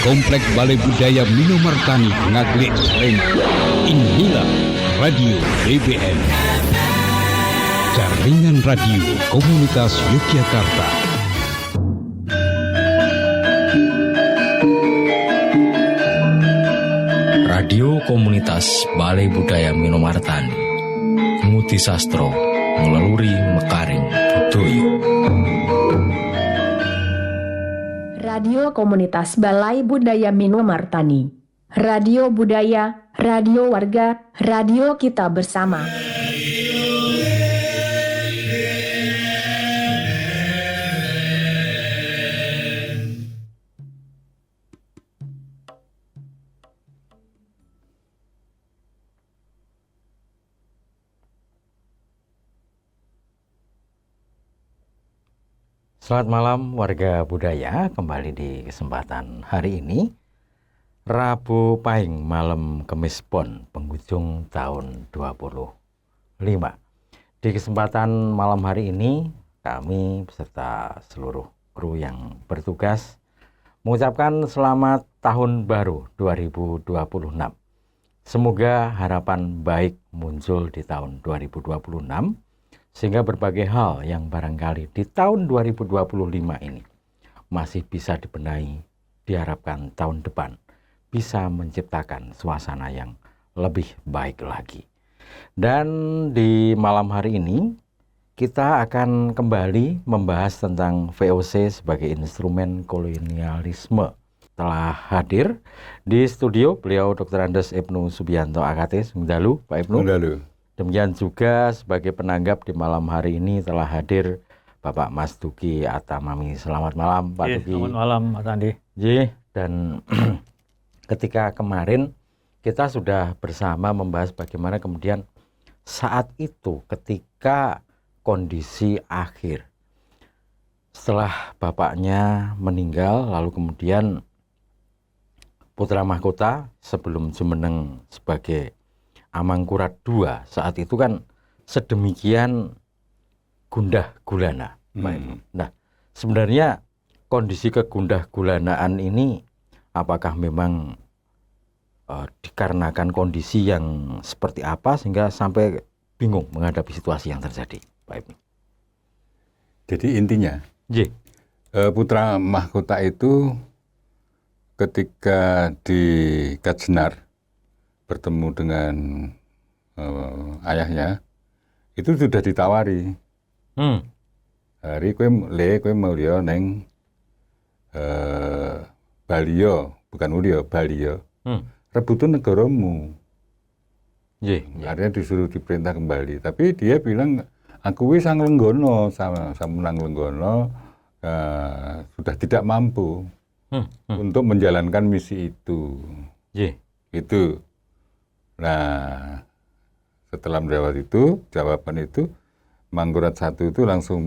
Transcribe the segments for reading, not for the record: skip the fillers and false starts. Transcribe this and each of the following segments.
Komplek Balai Budaya Minomartani Ngaglik Lempu. Inilah Radio BBM, Jaringan Radio Komunitas Yogyakarta. Radio Komunitas Balai Budaya Minomartani, Muti Sastro, Ngelaluri Mekaring Budoyo. Radio Komunitas Balai Budaya Minomartani, Radio Budaya, Radio Warga, Radio Kita Bersama. Selamat malam warga budaya, kembali di kesempatan hari ini Rabu Pahing malam Kemis Pon penghujung tahun 25. Di kesempatan malam hari ini kami beserta seluruh kru yang bertugas mengucapkan selamat tahun baru 2026. Semoga harapan baik muncul di tahun 2026 sehingga berbagai hal yang barangkali di tahun 2025 ini masih bisa dibenahi, diharapkan tahun depan bisa menciptakan suasana yang lebih baik lagi. Dan di malam hari ini kita akan kembali membahas tentang VOC sebagai instrumen kolonialisme. Telah hadir di studio beliau Dr. Andes Ibnu Subianto AKT. Sungdalu Pak Ibnu. Sungdalu. Demikian juga sebagai penanggap di malam hari ini telah hadir Bapak Mas Duki Atamami. Selamat malam Pak Duki. Selamat malam Mas Andi. Dan ketika kemarin kita sudah bersama membahas bagaimana kemudian saat itu ketika kondisi akhir setelah bapaknya meninggal, lalu kemudian putra mahkota sebelum jumeneng sebagai Amangkurat II saat itu kan sedemikian gundah gulana. Nah, sebenarnya kondisi kegundah gulanaan ini apakah memang dikarenakan kondisi yang seperti apa sehingga sampai bingung menghadapi situasi yang terjadi, Pak Ibnu? Jadi intinya, putra mahkota itu ketika di Kajenar bertemu dengan ayahnya itu sudah ditawari. Hari kowe mulya neng Baliyo, bukan Mulya, Baliyo. Rebutan negaramu. Artinya disuruh diperintah kembali. Tapi dia bilang, aku wis sang lenggono sama nang lenggono sudah tidak mampu untuk menjalankan misi itu. Itu. Nah, setelah menjawab itu, jawaban itu, Mangkurat I itu langsung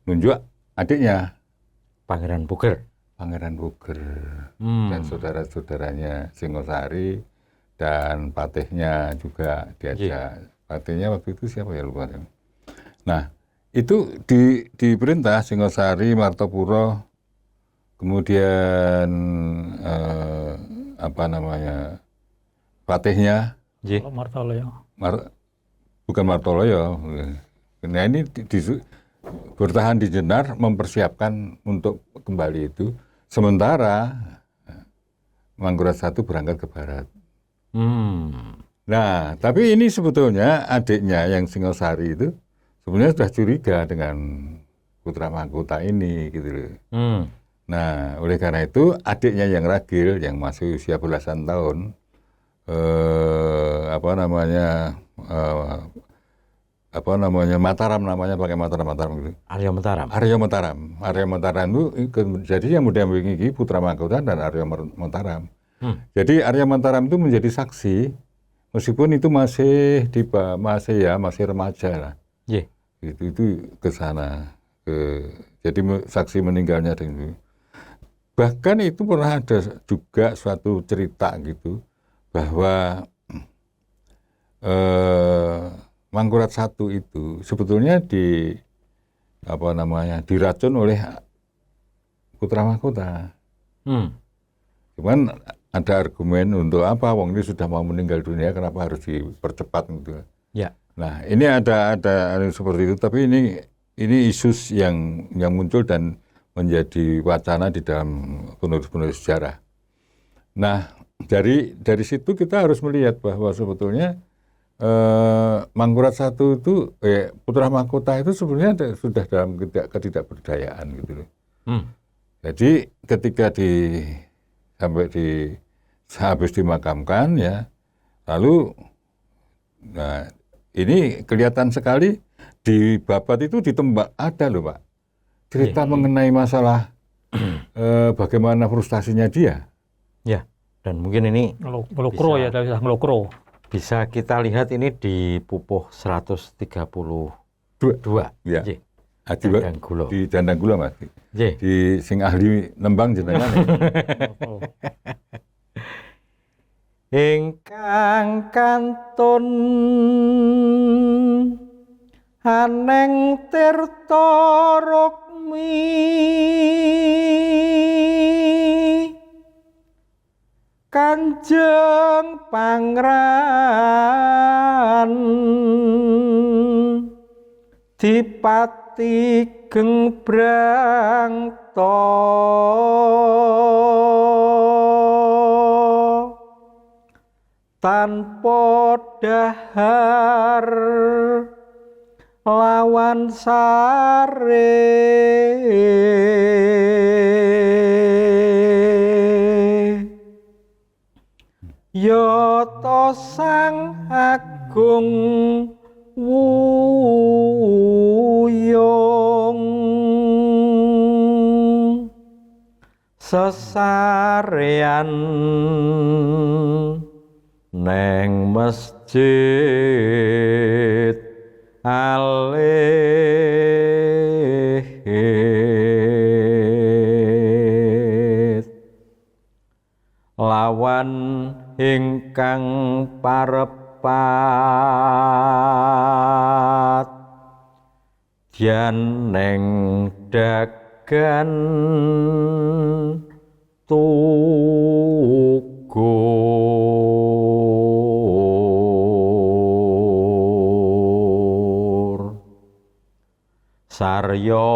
nunjuk adiknya, Pangeran Puger. Dan saudara-saudaranya Singosari dan patihnya juga diajak. Patihnya waktu itu siapa ya, lupa. Nah, itu diperintah Singosari, Martopuro, kemudian patihnya Martoloyo. Bukan Martoloyo. Nah, ini bertahan di Jenar mempersiapkan untuk kembali itu. Sementara Mangkurat I berangkat ke barat. Nah, tapi ini sebetulnya adiknya yang Singosari itu sebenarnya sudah curiga dengan putra mahkota ini gitu loh. Nah, oleh karena itu adiknya yang ragil, yang masih usia belasan tahun, Mataram namanya, pakai Mataram gitu. Arya Mataram itu jadi yang muda wingi putra mahkota dan Arya Mataram. Jadi Arya Mataram itu menjadi saksi, meskipun itu masih remaja lah. Itu ke sana, jadi saksi meninggalnya itu. Bahkan itu pernah ada juga suatu cerita gitu bahwa Mangkurat I itu sebetulnya diracun oleh putra mahkota. Cuman ada argumen untuk apa? Wong ini sudah mau meninggal dunia, kenapa harus dipercepat gitu? Ya. Nah, ini ada seperti itu, tapi ini isu yang muncul dan menjadi wacana di dalam penulis-penulis sejarah. Nah, dari situ kita harus melihat bahwa sebetulnya Mangkurat I itu putra mahkota itu sebenarnya sudah dalam ketidakberdayaan gitu loh. Jadi ketika habis dimakamkan ya, lalu nah ini kelihatan sekali di Babat itu ditembak ada loh Pak. Cerita mengenai masalah bagaimana frustasinya dia. Ya, dan mungkin ini Ngelokro ya, dari ngelokro. Bisa kita lihat ini di pupuh 132. Ya. J. Dandanggulo. Di Dandanggulo Mas. J. Di sing ahli nembang jenengan. Ingkang kantun aneng tirta rukmi Kanjeng Pangran Dipati Gengbrangta tanpa dahar lawan sare Yoto sang agung wuyung sesarean neng masjid alih lawan ingkang parepat dian neng dagan tugur sarya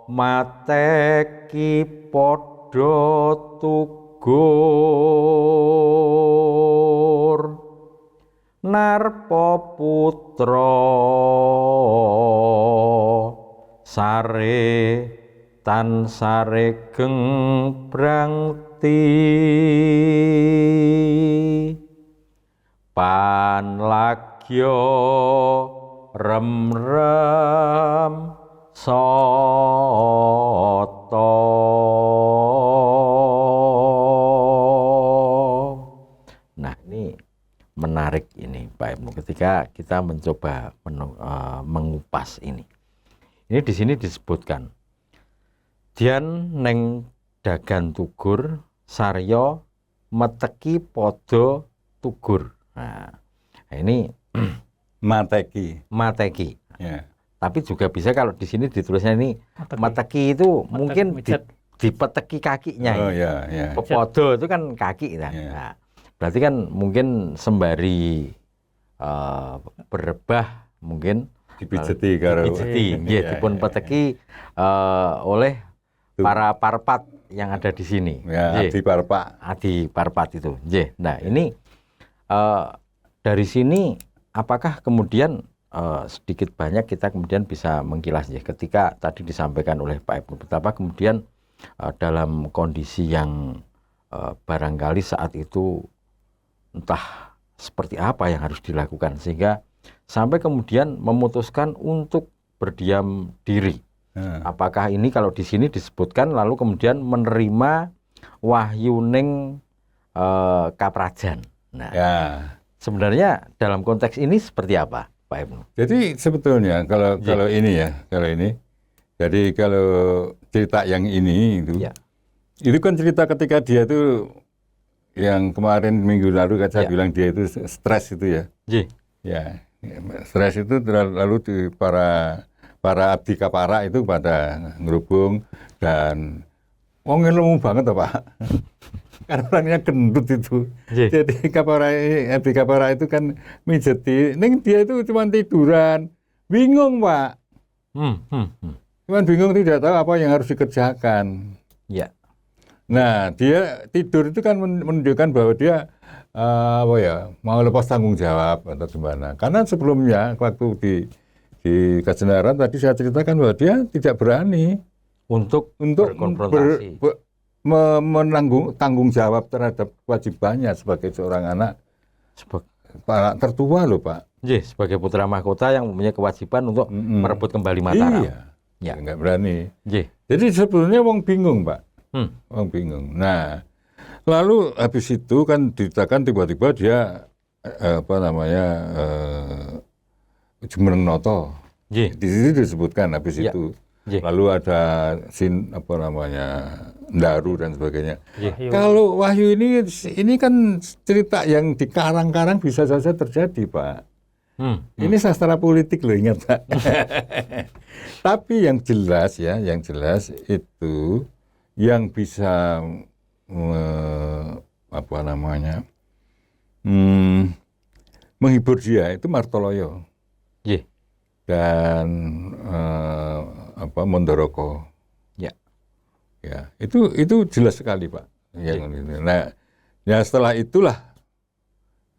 mateki padha tugur narpa putra sare tan saregeng brangti pan lagya rem-rem soto. Nah ini menarik ini Pak Ibnu ketika kita mencoba mengupas ini. Ini di sini disebutkan dian neng dagan tugur sarya meteki podo tugur. Nah ini mateki. Ya. Tapi juga bisa kalau di sini ditulisnya ini mateki itu mungkin dipeteki kakinya. Oh ya, ya. Podo itu kan kaki kan. Ya. Nah, berarti kan mungkin sembari berebah mungkin Dipijeti karo. dipun peteki oleh para parpat yang ada di sini. Ya, Adi Parpak. Adi Parpat itu. Nah, ini dari sini apakah kemudian sedikit banyak kita kemudian bisa mengkilas ketika tadi disampaikan oleh Pak Ibnu betapa kemudian dalam kondisi yang barangkali saat itu entah seperti apa yang harus dilakukan sehingga sampai kemudian memutuskan untuk berdiam diri. Apakah ini kalau di sini disebutkan lalu kemudian menerima wahyuning kaprajan. Nah, ya. Sebenarnya dalam konteks ini seperti apa, Pak Ibnu? Jadi sebetulnya kalau ini jadi kalau cerita yang ini itu kan cerita ketika dia itu yang kemarin minggu lalu kan saya bilang dia itu stres itu ya. Ya, stres itu lalu di para abdi kapara itu pada ngerubung dan wong lemu banget toh, Pak. Karena orangnya gendut itu. Jadi Kapolra itu kan mijeti. Ning dia itu cuma tiduran. Bingung, Pak. Cuman bingung, tidak tahu apa yang harus dikerjakan. Ya. Nah, dia tidur itu kan menunjukkan bahwa dia mau lepas tanggung jawab atau gimana. Karena sebelumnya waktu di Kejenaran tadi saya ceritakan bahwa dia tidak berani untuk berkonfrontasi. Menanggung tanggung jawab terhadap kewajibannya sebagai seorang anak tertua loh, Pak. Sebagai putra mahkota yang mempunyai kewajiban untuk merebut kembali Mataram. Iya, nggak berani. Jadi sebetulnya wong bingung, Pak. Wong bingung. Nah, lalu habis itu kan diceritakan tiba-tiba dia Jumeneng Noto. Di situ disebutkan habis itu. Lalu ada Ndaru dan sebagainya. Kalau Wahyu ini kan cerita yang di karang-karang bisa saja terjadi, Pak. Ini sastra politik loh, ingat, Pak. Tapi yang jelas itu yang bisa menghibur dia itu Martoloyo. Dan Mondoroko. Ya, itu jelas sekali, Pak. Nah, ya setelah itulah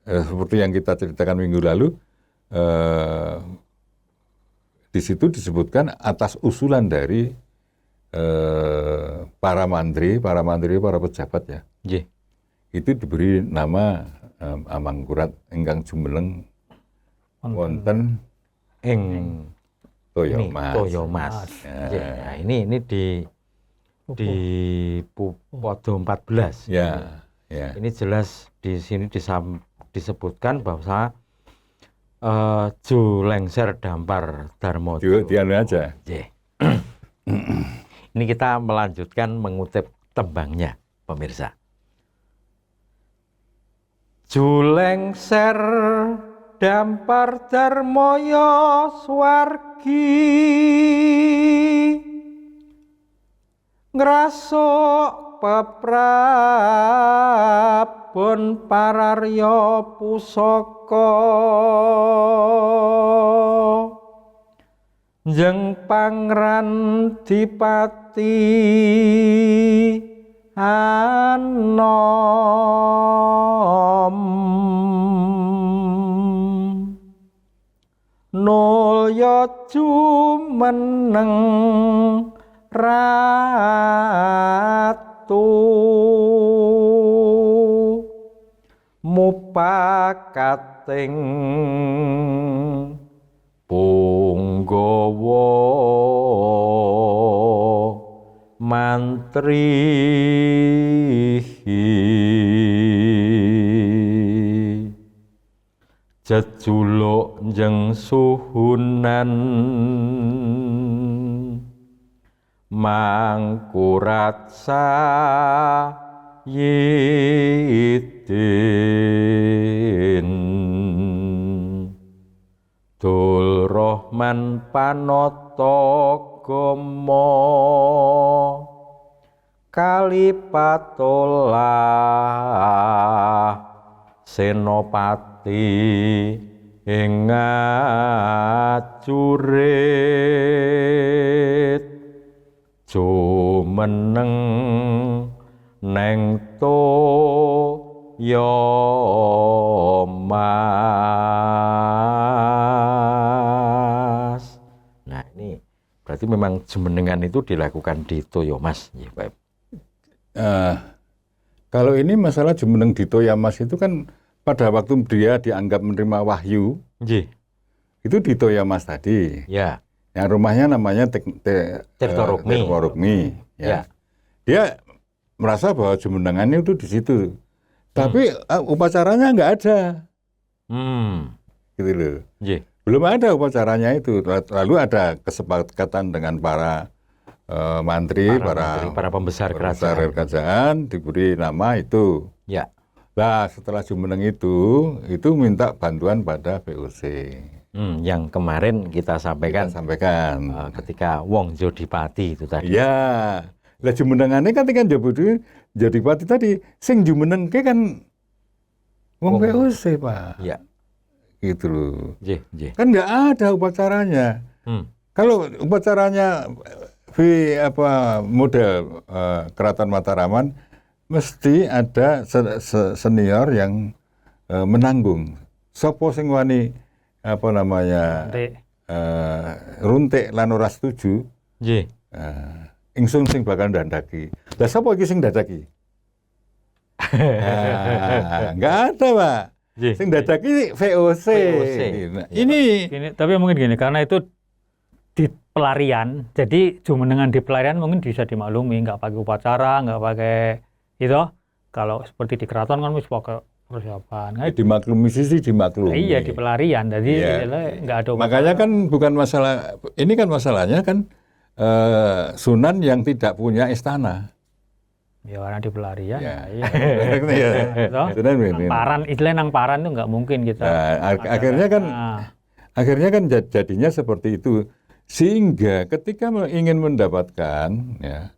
seperti yang kita ceritakan minggu lalu, di situ disebutkan atas usulan dari para mantri, para pejabat ya. Itu diberi nama Amangkurat ingkang Jumeneng wonten ing Toyo Mas. Nah, ini di Podo 14. Ya. Ini jelas di sini disebutkan bahwa Ju Lengser Dampar Darmojo. Dianu aja. Ini kita melanjutkan mengutip tembangnya, pemirsa. Ju Lengser Dampar Darmoyo Swargi ngrasuk peprabon pararya pusaka njeng pangran dipati anom nulya jumeneng ratu mupakating punggawa mantri jejuluk njeng suhunan Mangkurat Sayyidin Dul Rahman Panoto Gomo Kalipatullah Senopati ing ajurit jumeneng neng Toyo Mas. Nah, ini berarti memang jumenengan itu dilakukan di Toyo Mas, ya, Pak. Kalau ini masalah jumeneng di Toyo Mas itu kan pada waktu dia dianggap menerima wahyu, itu di Toyo Mas tadi. Ya. Yang rumahnya namanya Tirto Rukmi. Ya. Dia merasa bahwa jumenengannya itu di situ. Tapi upacaranya nggak ada. Gitu loh. Belum ada upacaranya itu. Lalu ada kesepakatan dengan para mantri, para pembesar kerajaan diberi nama itu. Ya. Nah, setelah jumeneng itu minta bantuan pada VOC. Yang kemarin kita sampaikan sampaikan ketika Wong Jodipati itu tadi. Ya, Lah jumenengane kan jadi pati tadi sing jumenengke kan wong VOC, Pak. Ya. Gitu loh. Kan nggak ada upacaranya. Kalau upacaranya model Keraton Mataraman mesti ada senior yang menanggung. Sopo sing wani runtik lan ora setuju. Nggih. Ingsun sing bakal ndandaki. Lah sapa iki sing ndandaki? Enggak ada, Pak. Sing ndandaki VOC. Nah, ini Tapi mungkin gini, karena itu di pelarian, jadi jumenengan di pelarian mungkin bisa dimaklumi, nggak pakai upacara, nggak pakai itu. Kalau seperti di keraton kan mesti pakai persiapan. dimaklumi sih dimaklumi. Iya, di pelarian, jadi nggak ada upacara. Makanya kan bukan masalah, ini kan masalahnya kan Sunan yang tidak punya istana. Ya karena di pelarian. Ya. Iya. Nang paran itu nggak mungkin kita. Nah, akhirnya kan jadinya seperti itu, sehingga ketika ingin mendapatkan ya,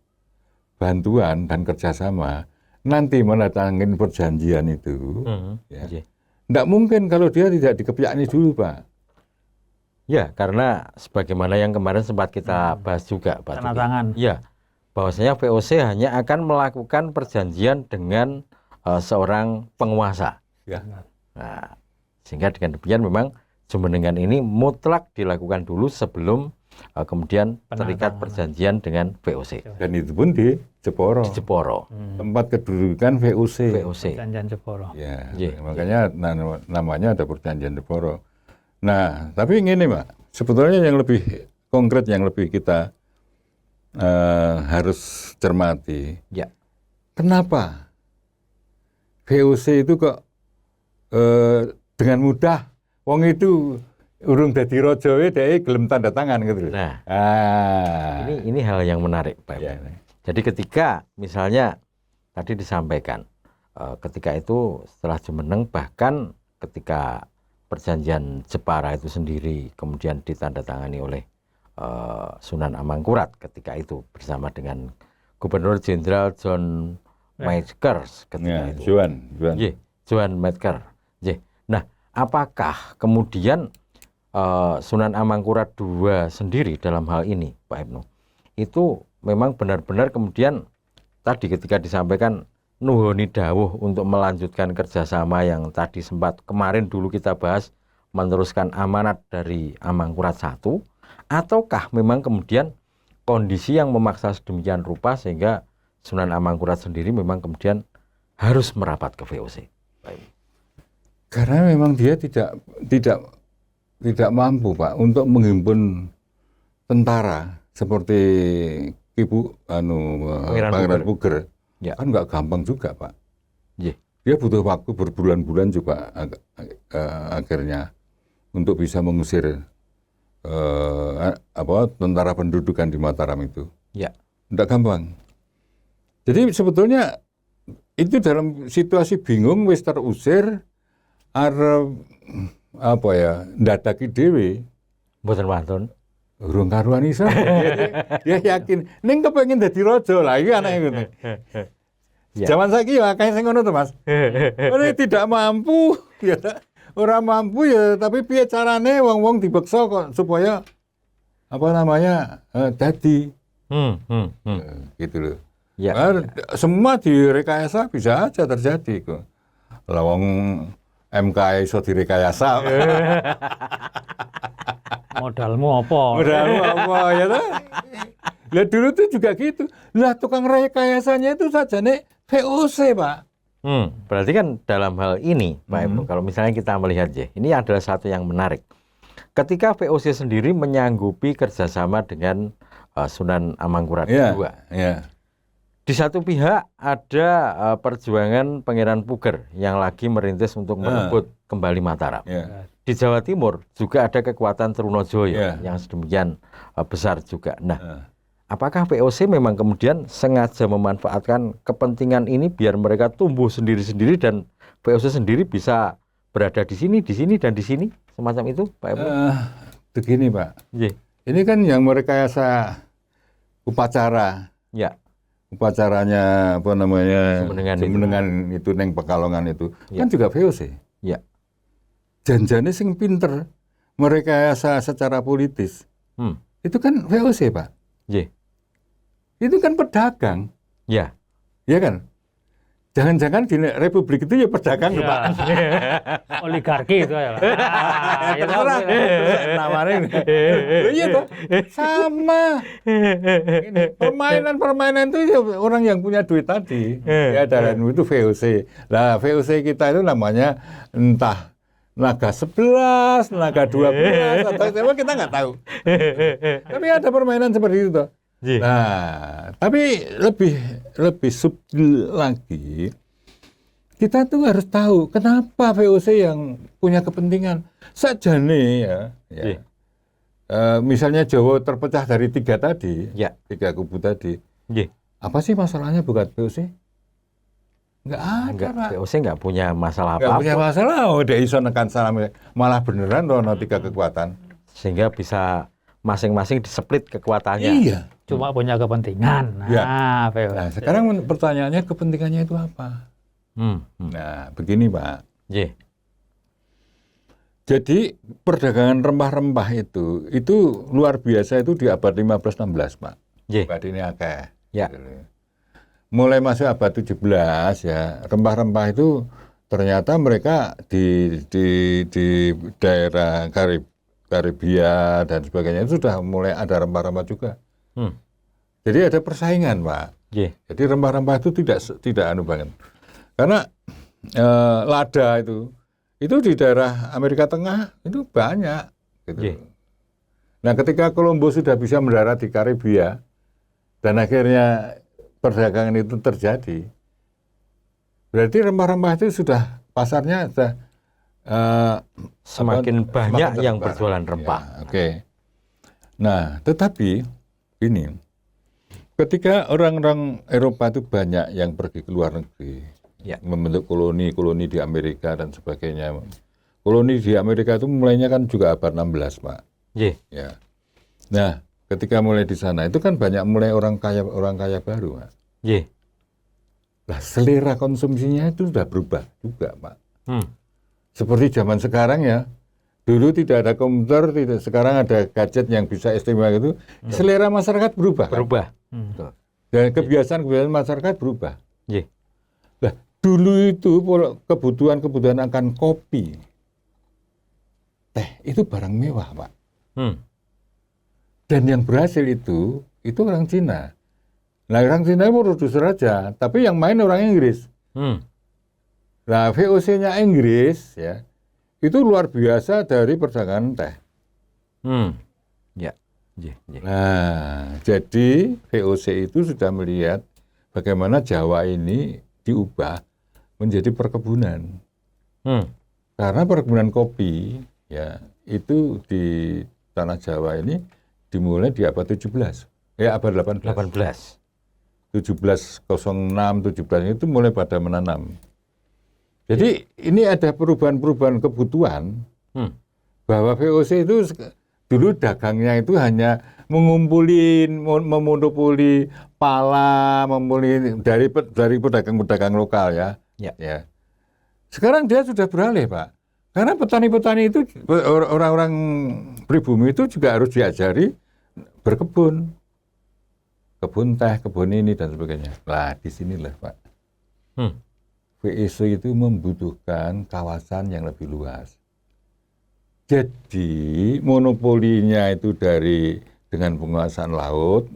bantuan dan kerjasama, nanti menandatangani perjanjian itu, tidak mungkin kalau dia tidak dikepiakni dulu, Pak. Ya, karena sebagaimana yang kemarin sempat kita bahas juga, Pak. Tanda tangan. Ya, bahwasanya VOC hanya akan melakukan perjanjian dengan seorang penguasa. Ya. Nah, sehingga dengan demikian memang jumenengan ini mutlak dilakukan dulu sebelum kemudian terikat perjanjian dengan VOC. Dan itu pun di Jeporo. Di Jeporo. Tempat kedudukan VOC. Perjanjian Jeporo. Ya, makanya namanya ada perjanjian Jeporo. Nah, tapi ini, Pak, sebetulnya yang lebih konkret, yang lebih kita harus cermati. Ya. Kenapa VOC itu kok dengan mudah, wong itu urung dadi raja dhek gelem tanda tangan gitu. Nah, ini hal yang menarik, Pak. Ya. Jadi ketika misalnya tadi disampaikan, ketika itu setelah Jumeneng, bahkan ketika perjanjian Jepara itu sendiri kemudian ditandatangani oleh Sunan Amangkurat ketika itu bersama dengan Gubernur Jenderal John Mackers ketika itu. John Mackers. Nah, apakah kemudian Sunan Amangkurat II sendiri dalam hal ini, Pak Ibnu, itu memang benar-benar kemudian tadi ketika disampaikan nuhoni dawuh untuk melanjutkan kerjasama yang tadi sempat kemarin dulu kita bahas, meneruskan amanat dari Amangkurat I, ataukah memang kemudian kondisi yang memaksa sedemikian rupa sehingga Sunan Amangkurat sendiri memang kemudian harus merapat ke VOC? Karena memang dia tidak mampu, Pak, untuk menghimpun tentara seperti Pangeran Puger. Ya. Kan nggak gampang juga, Pak. Dia butuh waktu berbulan-bulan juga akhirnya untuk bisa mengusir tentara pendudukan di Mataram itu. Ya. Nggak gampang. Jadi sebetulnya itu dalam situasi bingung wis terusir arep ndadaki dhewe. Mboten wonten. Urung karuan iso. Dia yakin ning kepengin dadi raja lah iki anake ngono. Zaman saiki ya akeh sing ngono to, Mas. Ora tidak mampu ya. Ora mampu ya, tapi piye carane wong-wong dibeksa kok supaya dadi. Gitu loh. Ya. Semua direkayasa bisa aja terjadi kok. Lah wong MK iso direkayasa. Modalmu apa ya toh? Lah dulu tuh juga gitu. Lah tukang rekayasanya itu sajane VOC, Pak. Berarti kan dalam hal ini, Pak Ibnu, kalau misalnya kita melihat ini adalah satu yang menarik. Ketika VOC sendiri menyanggupi kerjasama dengan Sunan Amangkurat II. Ya. Di satu pihak ada perjuangan Pangeran Puger yang lagi merintis untuk merebut kembali Mataram. Ya. Di Jawa Timur juga ada kekuatan Trunojoyo yang sedemikian besar juga. Nah, apakah VOC memang kemudian sengaja memanfaatkan kepentingan ini biar mereka tumbuh sendiri-sendiri dan VOC sendiri bisa berada di sini, dan di sini, semacam itu, Pak Ibnu? Begini, Pak. Ini kan yang merekayasa upacara. Ya. upacaranya apa namanya Jumenengan itu neng Pekalongan itu Ya. kan juga VOC. Ya. Janjane sing pinter merekayasa secara politis. Itu kan VOC, Pak. Nggih. Itu kan pedagang. Ya. Ya kan? Jangan-jangan di Republik itu ya pedagang, Ya. Pak. Oligarki itu ya. Ah, ya, Terserah. Namanya iya toh. Sama. Ini, permainan itu ya orang yang punya duit tadi. Ya dan itu VOC. Nah, VOC kita itu namanya entah naga 11, naga 12 atau apa kita nggak tahu. Tapi ada permainan seperti itu toh. Nah, tapi lebih subtil lagi, kita tuh harus tahu kenapa VOC yang punya kepentingan. Sajane ya. Misalnya Jawa terpecah dari 3 tadi, 3 kubu tadi. Apa sih masalahnya bukan VOC? Nggak ada, Pak. VOC nggak punya masalah Nggak apa-apa. punya masalah, udah iso nekan salam, malah beneran loh 3 kekuatan. Sehingga bisa masing-masing diseplit kekuatannya. Iya. Cuma punya kepentingan. Nah, Ya. VOC. Nah, sekarang pertanyaannya kepentingannya itu apa? Nah, begini, Pak. Jadi perdagangan rempah-rempah itu luar biasa itu di abad 15-16, Pak. Abad ini akeh. Ya. Mulai masuk abad 17 ya, rempah-rempah itu ternyata mereka di daerah Karibia dan sebagainya itu sudah mulai ada rempah-rempah juga. Jadi ada persaingan, Pak. Jadi rempah-rempah itu tidak anu banget. Karena lada itu di daerah Amerika Tengah itu banyak gitu. Nah, ketika Columbus sudah bisa mendarat di Karibia dan akhirnya perdagangan itu terjadi, berarti rempah-rempah itu sudah pasarnya sudah Semakin banyak semakin yang tersebar. berjualan rempah. Ya, oke. Nah, tetapi ini ketika orang-orang Eropa itu banyak yang pergi ke luar negeri, membentuk koloni-koloni di Amerika dan sebagainya. Koloni di Amerika itu mulainya kan juga abad 16, Pak. Ya. Nah, ketika mulai di sana itu kan banyak mulai orang kaya baru, Pak. Lah, selera konsumsinya itu sudah berubah juga, Pak. Seperti zaman sekarang ya. Dulu tidak ada komputer, sekarang ada gadget yang bisa istimewa itu. Selera masyarakat berubah. Kan? Dan kebiasaan masyarakat berubah. Nah, dulu itu kebutuhan akan kopi, teh itu barang mewah, Pak. Dan yang berhasil itu orang Cina. Nah, orang Cina produser aja, tapi yang main orang Inggris. Nah, VOC-nya Inggris ya itu luar biasa dari perdagangan teh. Nah, jadi VOC itu sudah melihat bagaimana Jawa ini diubah menjadi perkebunan. Karena perkebunan kopi ya itu di tanah Jawa ini dimulai di abad 17. Ya abad 18. 1706, 17 itu mulai pada menanam. Jadi ini ada perubahan-perubahan kebutuhan bahwa VOC itu dulu dagangnya itu hanya memonopoli pala, dari pedagang-pedagang lokal ya. Sekarang dia sudah beralih, Pak. Karena petani-petani itu, orang-orang pribumi itu juga harus diajari berkebun. Kebun teh, kebun ini dan sebagainya. Nah, disinilah, Pak. VOC itu membutuhkan kawasan yang lebih luas. Jadi monopolinya itu dengan penguasaan laut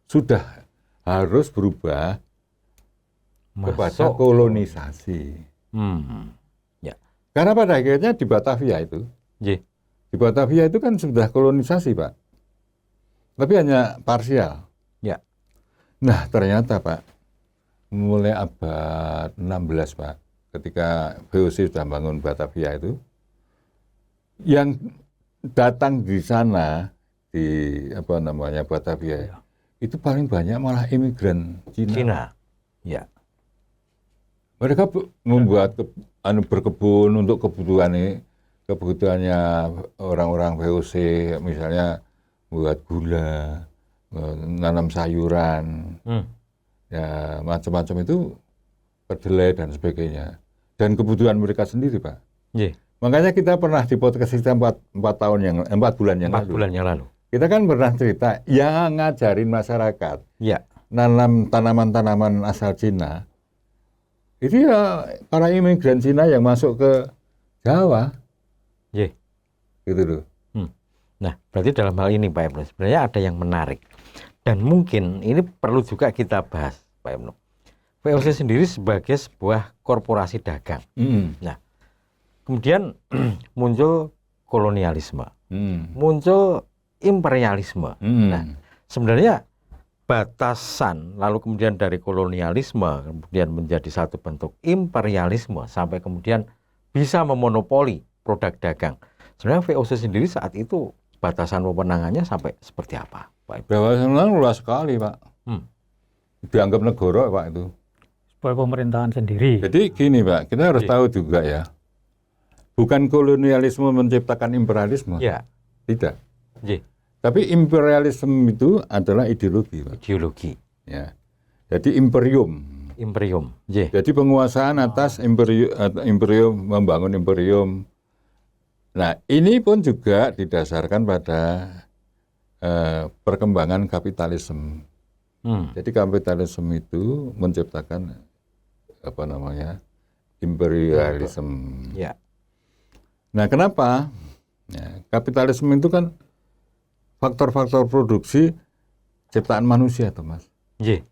sudah harus berubah kepada kolonisasi. Karena pada akhirnya di Batavia itu, di Batavia itu kan sudah kolonisasi, Pak. Tapi hanya parsial. Nah, ternyata, Pak, mulai abad 16, Pak, ketika VOC sudah bangun Batavia itu, yang datang di sana di Batavia itu paling banyak malah imigran Cina. Mereka membuat berkebun untuk kebutuhannya orang-orang VOC, misalnya buat gula, nanam sayuran. ya macam-macam itu kedelai dan sebagainya. Dan kebutuhan mereka sendiri, Pak. Iya. Makanya kita pernah di podcast kita 4 bulan yang 4 lalu. bulan yang lalu. Kita kan pernah cerita yang ngajarin masyarakat Ya. nanam tanaman-tanaman asal Cina. Itu ya para imigran Cina yang masuk ke Jawa. Iya. Gitu loh. Nah, berarti dalam hal ini Pak Ibnu, sebenarnya ada yang menarik. Dan mungkin ini perlu juga kita bahas, Pak Ibnu. VOC sendiri sebagai sebuah korporasi dagang. Nah, kemudian muncul kolonialisme, muncul imperialisme. Nah, sebenarnya batasan, lalu kemudian dari kolonialisme, kemudian menjadi satu bentuk imperialisme, sampai kemudian bisa memonopoli produk dagang. Sebenarnya VOC sendiri saat itu batasan wewenangannya sampai seperti apa, Pak? Batasan luas sekali, Pak. Dianggap negara, Pak, itu. Sebuah pemerintahan sendiri. Jadi gini, Pak, kita harus tahu juga ya. Bukan kolonialisme menciptakan imperialisme. Ya. Tidak. Iya. Tapi imperialisme itu adalah ideologi, Pak. Ideologi. Ya. Jadi imperium. Imperium. Iya. Jadi penguasaan atas imperium, membangun imperium. Nah, ini pun juga didasarkan pada perkembangan kapitalisme. Jadi kapitalisme itu menciptakan imperialisme. Ya. Nah, kenapa? Ya, kapitalisme itu kan faktor-faktor produksi ciptaan manusia, tuh, Mas. Iya.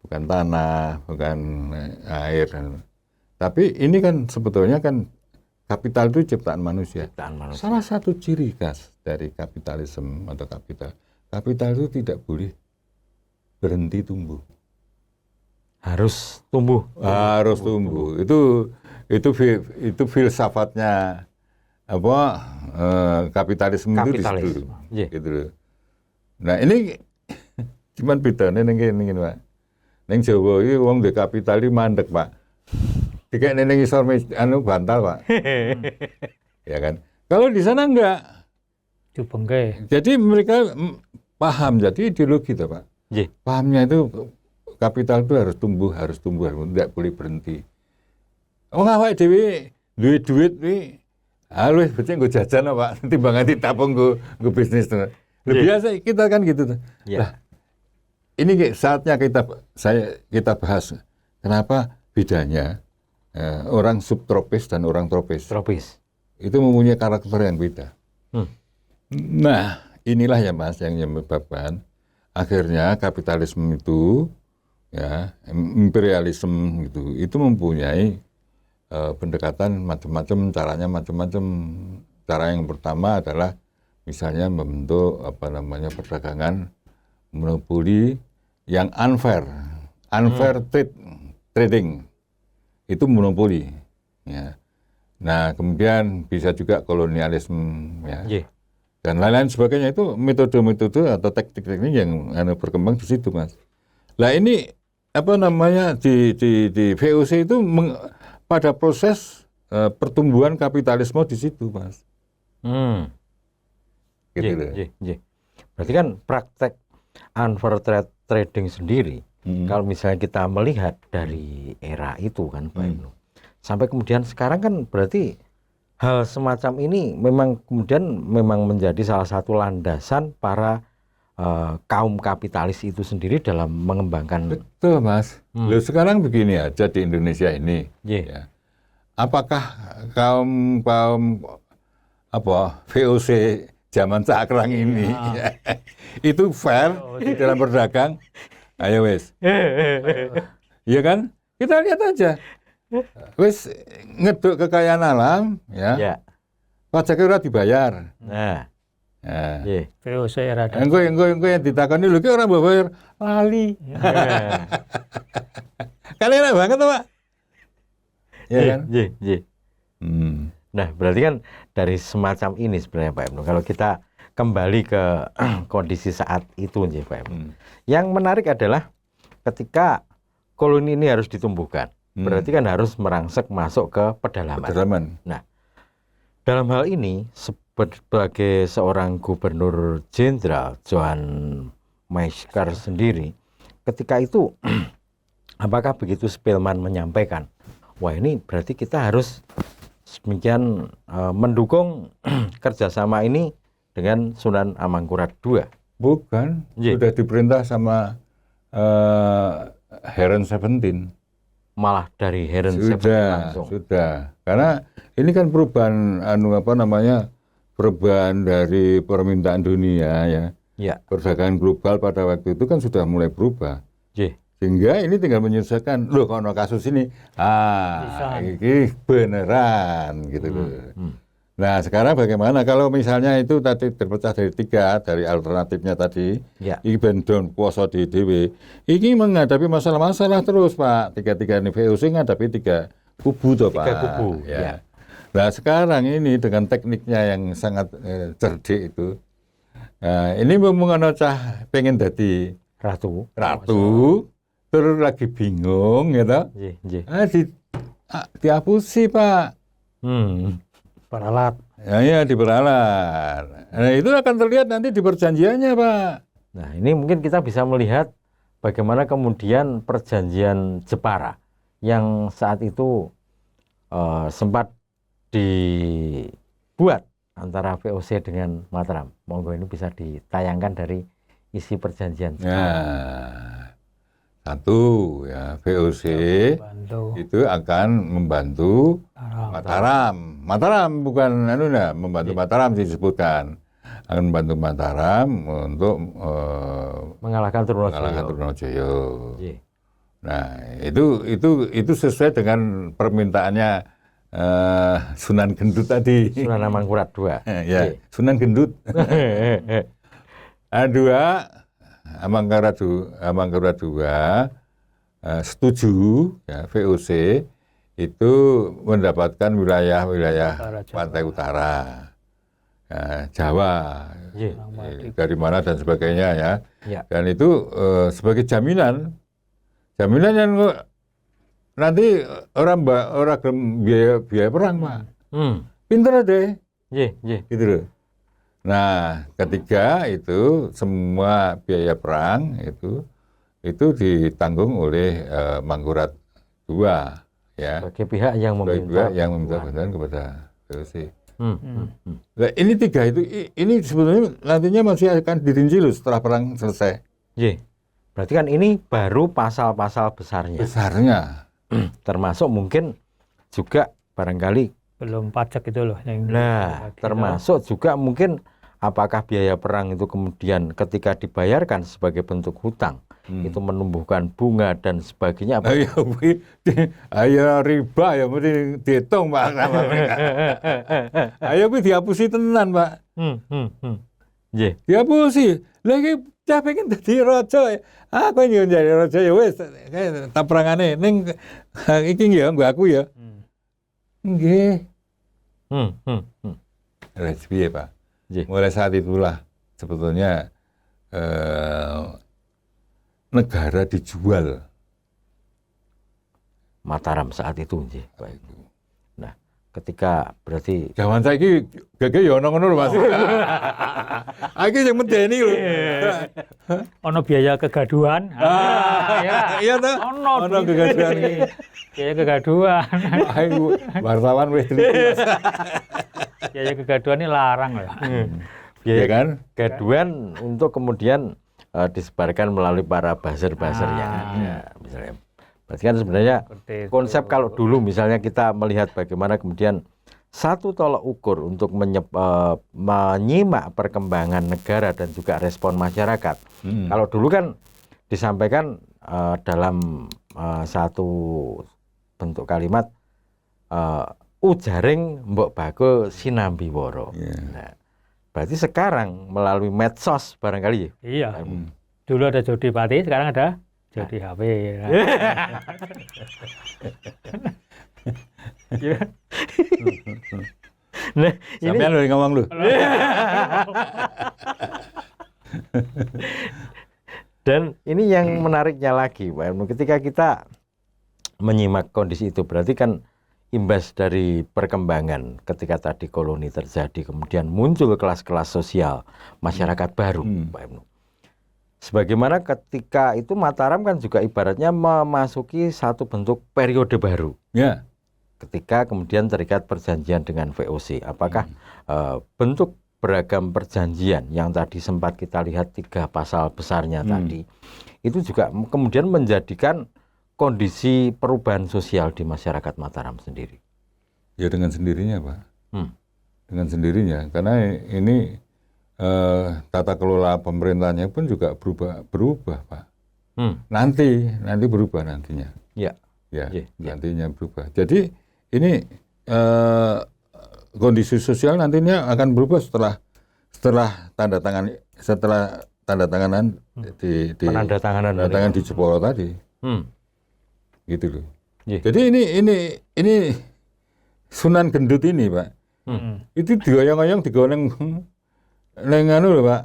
Bukan tanah, bukan air. Tapi ini kan sebetulnya kan kapital itu ciptaan manusia. Ciptaan manusia. Salah satu ciri khas dari kapitalisme atau kapital itu tidak boleh berhenti tumbuh. Harus tumbuh. Harus tumbuh. Itu filsafatnya kapitalisme itu di situ. Yeah. Gitu loh. Nah, ini cuman bedane ning kene, Pak. Ning Jawa iki wong duwe kapital iki mandek, Pak. Dikene ning isor bantal, Pak. Ya kan? Kalau di sana enggak. Dibengke. Jadi mereka paham, jadi ideologi tuh, Pak. Yeah. Pahamnya itu kapital itu harus tumbuh, tidak boleh berhenti. Wong awake dhewe duwe duit kuwi luwih becik nggo jajan, Pak, timbangan ditabung nggo bisnis. Lebih biasa kita kan gitu tuh. Yeah. Lah, ini saatnya kita bahas kenapa bedanya orang subtropis dan orang tropis. Tropis. Itu mempunyai karakter yang beda. Nah, inilah ya, Mas, yang menyebabkan akhirnya kapitalisme itu, ya, imperialisme itu mempunyai pendekatan macam-macam, caranya macam-macam. Cara yang pertama adalah misalnya membentuk perdagangan monopoli yang unfair trading, itu monopoli. Ya. Nah, kemudian bisa juga kolonialisme, ya. Yeah. Dan lain-lain sebagainya, itu metode-metode atau teknik-teknik yang berkembang di situ, Mas. Lah ini di VOC itu pada proses pertumbuhan kapitalisme di situ, Mas. Gitu loh. Yeah. Berarti kan praktek unfair trading sendiri, kalau misalnya kita melihat dari era itu kan, Pak Ibnu, sampai kemudian sekarang kan berarti hal semacam ini memang menjadi salah satu landasan para kaum kapitalis itu sendiri dalam mengembangkan. Betul, Mas. Loh, sekarang begini aja di Indonesia ini. Yeah. Ya. Apakah kaum VOC zaman sekarang ini itu fair di dalam berdagang? Ayo wes. Iya kan? Kita lihat aja. Wes ngeduk kekayaan alam, ya. Yeah. Pajaknya ora dibayar. Nah. Yeah. VOC era Engko yang ditakoni lho ki ora mbok bayar, lali. Kalian enak banget, Pak. Ya kan? Iya. Nah, berarti kan dari semacam ini sebenarnya, Pak Ibnu, kalau kita kembali ke kondisi saat itu, Pak Ibnu. Yang menarik adalah ketika koloni ini harus ditumbuhkan, berarti kan harus merangsek masuk ke pedalaman. Nah, dalam hal ini sebagai seorang gubernur jenderal Johan Maeskar sendiri, ketika itu apakah begitu Spellman menyampaikan, wah ini berarti kita harus demikian mendukung kerjasama ini dengan Sunan Amangkurat II? Bukan, sudah diperintah sama Heron 17. Malah dari Heron 17 langsung. Sudah. Karena ini kan perubahan perubahan dari permintaan dunia ya. Ya. Perdagangan global pada waktu itu kan sudah mulai berubah. Sehingga ini tinggal menyelesaikan, loh kalau kasus ini, ini beneran gitu loh. Nah sekarang bagaimana kalau misalnya itu tadi terpecah dari 3, dari alternatifnya tadi, ini bendon kuasa di DW, ini menghadapi masalah-masalah terus Pak, 3 ini VOC menghadapi 3 kubu toh Pak. 3 kubu, ya. Nah sekarang ini dengan tekniknya yang sangat cerdik itu, ini memang cah pengen jadi ratu, terus lagi bingung gitu, dihapusi Pak. Peralat. Ya diperalat. Nah itu akan terlihat nanti di perjanjiannya Pak. Nah ini mungkin kita bisa melihat bagaimana kemudian perjanjian Jepara yang saat itu sempat dibuat antara VOC dengan Mataram. Monggo ini bisa ditayangkan dari isi perjanjian Jepara. Satu ya VOC itu akan membantu Mataram bukan membantu Mataram disebutkan, akan membantu Mataram untuk mengalahkan Trunojoyo. Nah itu sesuai dengan permintaannya Sunan Gendut tadi. Sunan Amangkurat II. Ya Sunan Gendut. Dua Amangkurat II setuju ya, VOC itu mendapatkan wilayah-wilayah pantai utara, ya, Jawa, dari mana dan sebagainya ya. Dan itu sebagai jaminan yang nanti orang biaya perang Pak. Pinter deh, gitu loh. Nah, ketiga itu semua biaya perang itu ditanggung oleh Mangkurat II, ya. Sebagai pihak yang meminta bantuan kepada VOC. Nah, ini 3 itu, ini sebetulnya nantinya masih akan dirinci loh setelah perang selesai. Berarti kan ini baru pasal-pasal besarnya. Termasuk mungkin juga barangkali belum pajak itu loh. Termasuk juga mungkin apakah biaya perang itu kemudian ketika dibayarkan sebagai bentuk hutang itu menumbuhkan bunga dan sebagainya. Ayo riba ya mesti dihitung Pak sama mereka. Ayo dihapusi tenan Pak. Dihapusi. Lagi cah pengen dadi raja. Aku ingin jadi raja ya wis taprangane ning iki ya nggo aku ya. Nggih. Piye Pak? Mulai saat itulah sebetulnya negara dijual. Mataram saat itu, baik. Nah, ketika berarti zaman saiki gege ya ono ngono lho Mas. Iki sing medeni lho. Ono biaya kegaduhan. Iya toh? Ono kegaduhan iki. Biaya kegaduhan. Wartawan wis teliti. Biaya kegaduhan ini larang loh. Biaya kan? Kegaduhan untuk kemudian disebarkan melalui para buzzer-buzzer yang ada, misalnya. Berarti kan sebenarnya konsep kalau dulu misalnya kita melihat bagaimana kemudian satu tolak ukur untuk menyimak perkembangan negara dan juga respon masyarakat. Kalau dulu kan disampaikan dalam satu bentuk kalimat ujaring mbok bako sinambi woro. Nah, berarti sekarang melalui medsos barangkali. Iya. Dulu ada Jody Pati, sekarang ada Jody HP. Nah, sampean lho ngomong lho. Dan ini yang menariknya lagi, Pak Ibnu, ketika kita menyimak kondisi itu berarti kan imbas dari perkembangan ketika tadi koloni terjadi, kemudian muncul kelas-kelas sosial masyarakat baru, Pak Ibnu. Sebagaimana ketika itu Mataram kan juga ibaratnya memasuki satu bentuk periode baru. Ya. Ketika kemudian terikat perjanjian dengan VOC, apakah bentuk beragam perjanjian yang tadi sempat kita lihat 3 pasal besarnya tadi, itu juga kemudian menjadikan kondisi perubahan sosial di masyarakat Mataram sendiri? Ya dengan sendirinya, Pak. Dengan sendirinya, karena ini tata kelola pemerintahnya pun juga berubah, Pak. Nanti berubah nantinya. Ya. Nantinya berubah. Jadi ini kondisi sosial nantinya akan berubah setelah tanda tanganan di penandatanganan di Jeporo tadi. Gitu loh. Jadi ini Sunan Gendut ini, Pak. Itu digoyang-goyang digoneng neng anu lho, Pak.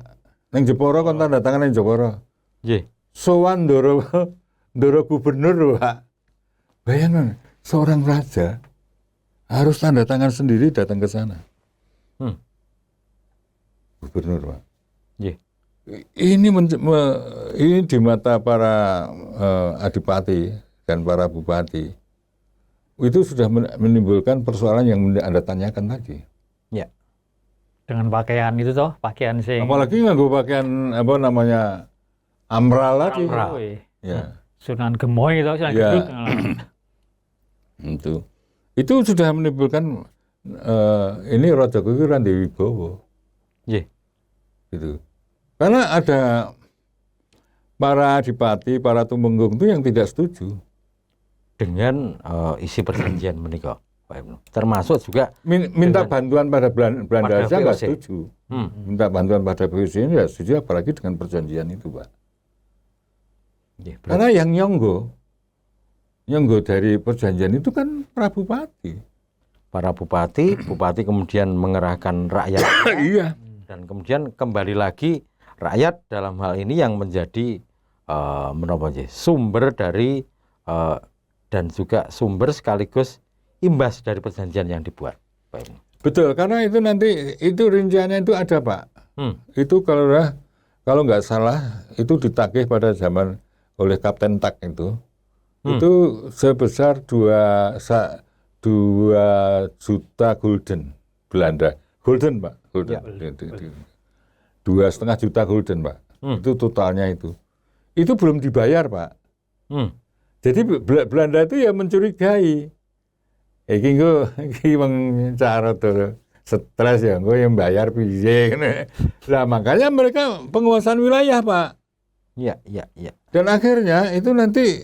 Neng Jeporo kon tanda tangan neng Jeporo. Nggih. Sowan Ndoro gubernur lho, Pak. Bayangkan seorang raja harus tanda tangan sendiri datang ke sana. Gubernur, Pak. Nggih. Ini di mata para adipati dan para bupati itu sudah menimbulkan persoalan yang Anda tanyakan tadi. Ya. Dengan pakaian itu toh, pakaian sing. Apalagi nganggo pakaian apa namanya amral lagi. Ya. Sunan Gemoy itu, Sunan Ya. Gendut. Itu sudah menimbulkan ini Raja Kuki Randi Wibowo. Nggih. Gitu. Karena ada para adipati, para tumenggung itu yang tidak setuju Dengan isi perjanjian menika, Pak Ibnu. Termasuk juga minta bantuan pada Belanda saja nggak VOC. setuju. Minta bantuan pada VOC ini nggak setuju, apalagi dengan perjanjian itu, Pak. Nggih, Karena yang nyonggo dari perjanjian itu kan para bupati. para bupati kemudian mengerahkan rakyat. Iya. Dan kemudian kembali lagi rakyat dalam hal ini yang menjadi sumber dari dan juga sumber sekaligus imbas dari perjanjian yang dibuat, Pak Ibnu. Betul, karena itu nanti itu rinciannya itu ada, Pak. Itu kalau nggak salah itu ditagih pada zaman oleh Kapten Tak itu sebesar 2 juta gulden Belanda. Gulden, Pak. Gulden. Ya. 2,5 juta gulden, Pak. Itu totalnya itu. Itu belum dibayar, Pak. Jadi Belanda itu ya mencurigai. Iki wong cara stres ya, engko yang bayar piye. Nah, makanya mereka penguasaan wilayah, Pak. Iya. Dan akhirnya itu nanti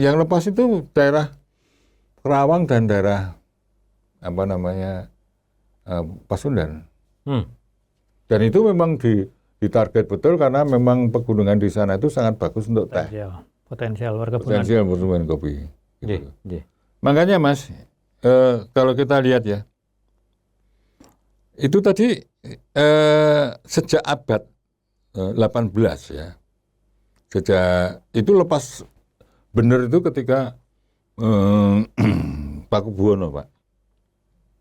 yang lepas itu daerah Kerawang dan daerah apa namanya Pasundan. Dan itu memang ditarget betul karena memang pegunungan di sana itu sangat bagus untuk teh. Potensial perkebunan. Potensial perkebunan kopi. Gitu. Nggih. Makanya, Mas, kalau kita lihat ya, itu tadi sejak abad 18 ya, sejak itu lepas benar itu ketika Pakubuwono, Pak.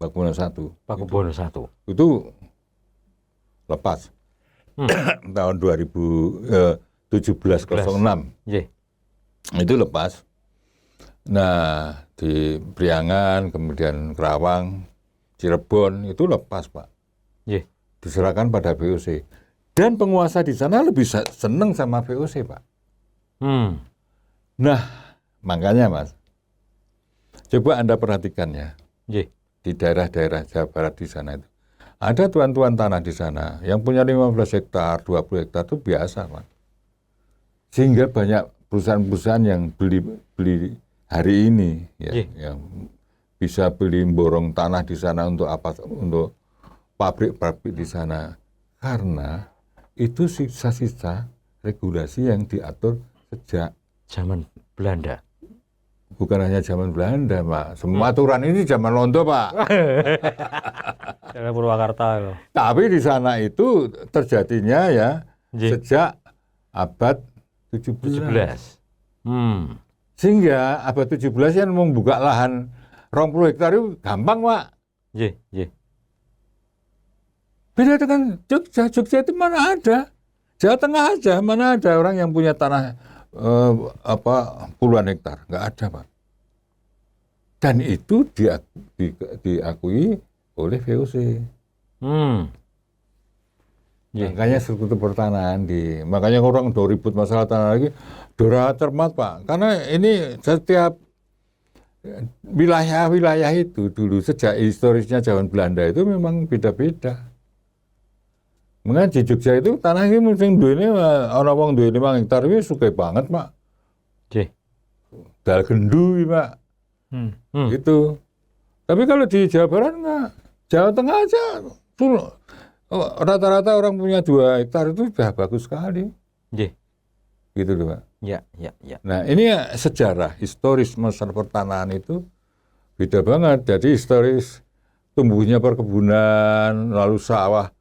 Pakubuwono I. Pakubuwono I. Itu lepas tahun 1706. Nggih. Itu lepas. Nah, di Priangan, kemudian Kerawang, Cirebon itu lepas, Pak. Nggih. Diserahkan pada VOC. Dan penguasa di sana lebih seneng sama VOC, Pak. Nah, makanya, Mas, coba Anda perhatikan ya. Nggih. Di daerah-daerah Jawa Barat di sana itu. Ada tuan-tuan tanah di sana yang punya 15 hektar, 20 hektar itu biasa, Pak. Sehingga banyak perusahaan-perusahaan yang beli hari ini ya, yang bisa beli borong tanah di sana untuk pabrik-pabrik di sana, karena itu sisa-sisa regulasi yang diatur sejak zaman Belanda. Bukan hanya zaman Belanda, Pak. Semua aturan ini zaman Londo, Pak. Daerah Purwakarta itu. Tapi di sana itu terjadinya ya sejak abad 17. Sehingga abad 17 yang membuka lahan 20 hektar itu gampang, Pak. Nggih. Beda dengan Jogja. Jogja itu mana ada. Jawa Tengah aja, mana ada orang yang punya tanah puluhan hektar, nggak ada Pak. Dan itu diakui oleh VOC. Makanya struktur pertanahan makanya orang udah ribut masalah tanah lagi, udah cermat Pak. Karena ini setiap wilayah-wilayah itu dulu sejak historisnya zaman Belanda itu memang beda-beda. Makanya di Jogja itu tanah ini mungkin duitnya orang wong duit 5 hektar ini suka banget Pak. Dal gendu Pak. Gitu. Tapi kalau di Jawa Barat enggak. Jawa Tengah aja rata-rata orang punya 2 hektar itu sudah bagus sekali. Gitu loh Pak. Ya. Nah ini sejarah historis masalah pertanahan itu beda banget. Jadi historis tumbuhnya perkebunan lalu sawah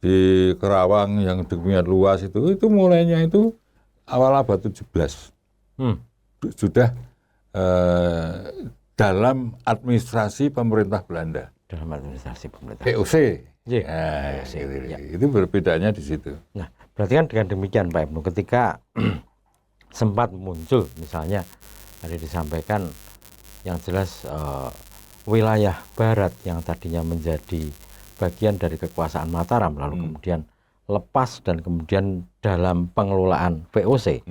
di Kerawang yang demikian luas itu mulainya itu awal abad 17. Sudah dalam administrasi pemerintah Belanda. Dalam administrasi pemerintah. VOC. Nah, itu berbedanya di situ. Nah, berarti kan dengan demikian Pak Ibnu, ketika sempat muncul misalnya tadi disampaikan yang jelas wilayah barat yang tadinya menjadi bagian dari kekuasaan Mataram lalu kemudian lepas dan kemudian dalam pengelolaan VOC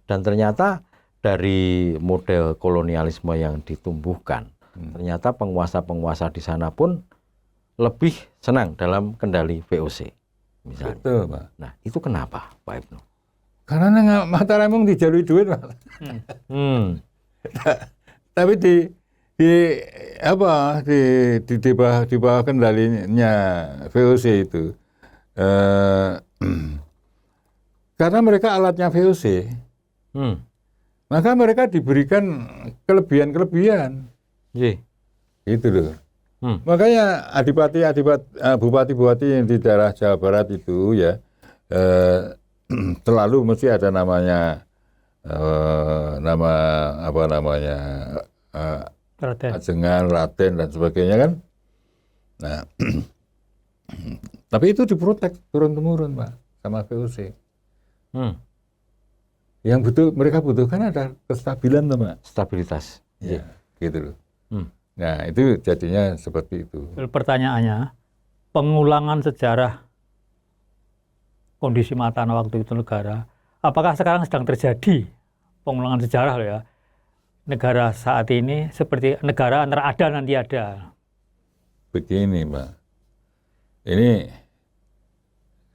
dan ternyata dari model kolonialisme yang ditumbuhkan ternyata penguasa-penguasa di sana pun lebih senang dalam kendali VOC misalnya. Betul Pak. Nah itu kenapa Pak Ibnu? Karena Mataram emang dijalui duit Pak. Tapi di bawah kendalinya VOC itu karena mereka alatnya VOC maka mereka diberikan kelebihan gitu loh. Makanya bupati-bupati yang di daerah Jawa Barat itu ya selalu mesti ada nama Ajengan, Raden dan sebagainya kan. Nah, tapi itu diprotek turun-temurun Pak sama VOC. Yang mereka butuhkan ada kestabilan Pak. Stabilitas. Ya, gitu loh. Nah, itu jadinya seperti itu. Pertanyaannya, pengulangan sejarah kondisi Mataram waktu itu negara, apakah sekarang sedang terjadi pengulangan sejarah loh ya? Negara saat ini seperti negara antara ada nanti ada. Begini Pak, ini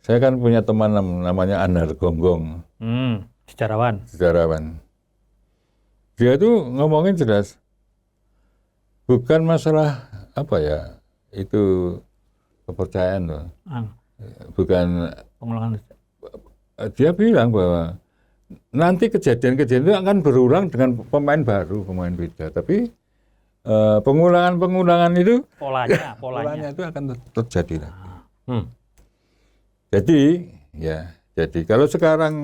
saya kan punya teman namanya Anar Gonggong, sejarawan. Dia tuh ngomongin jelas, bukan masalah apa ya, itu kepercayaan loh. Bukan pengulangan. Dia bilang bahwa nanti kejadian-kejadian itu akan berulang dengan pemain baru, pemain beda. Tapi pengulangan itu polanya itu akan terjadi. Jadi kalau sekarang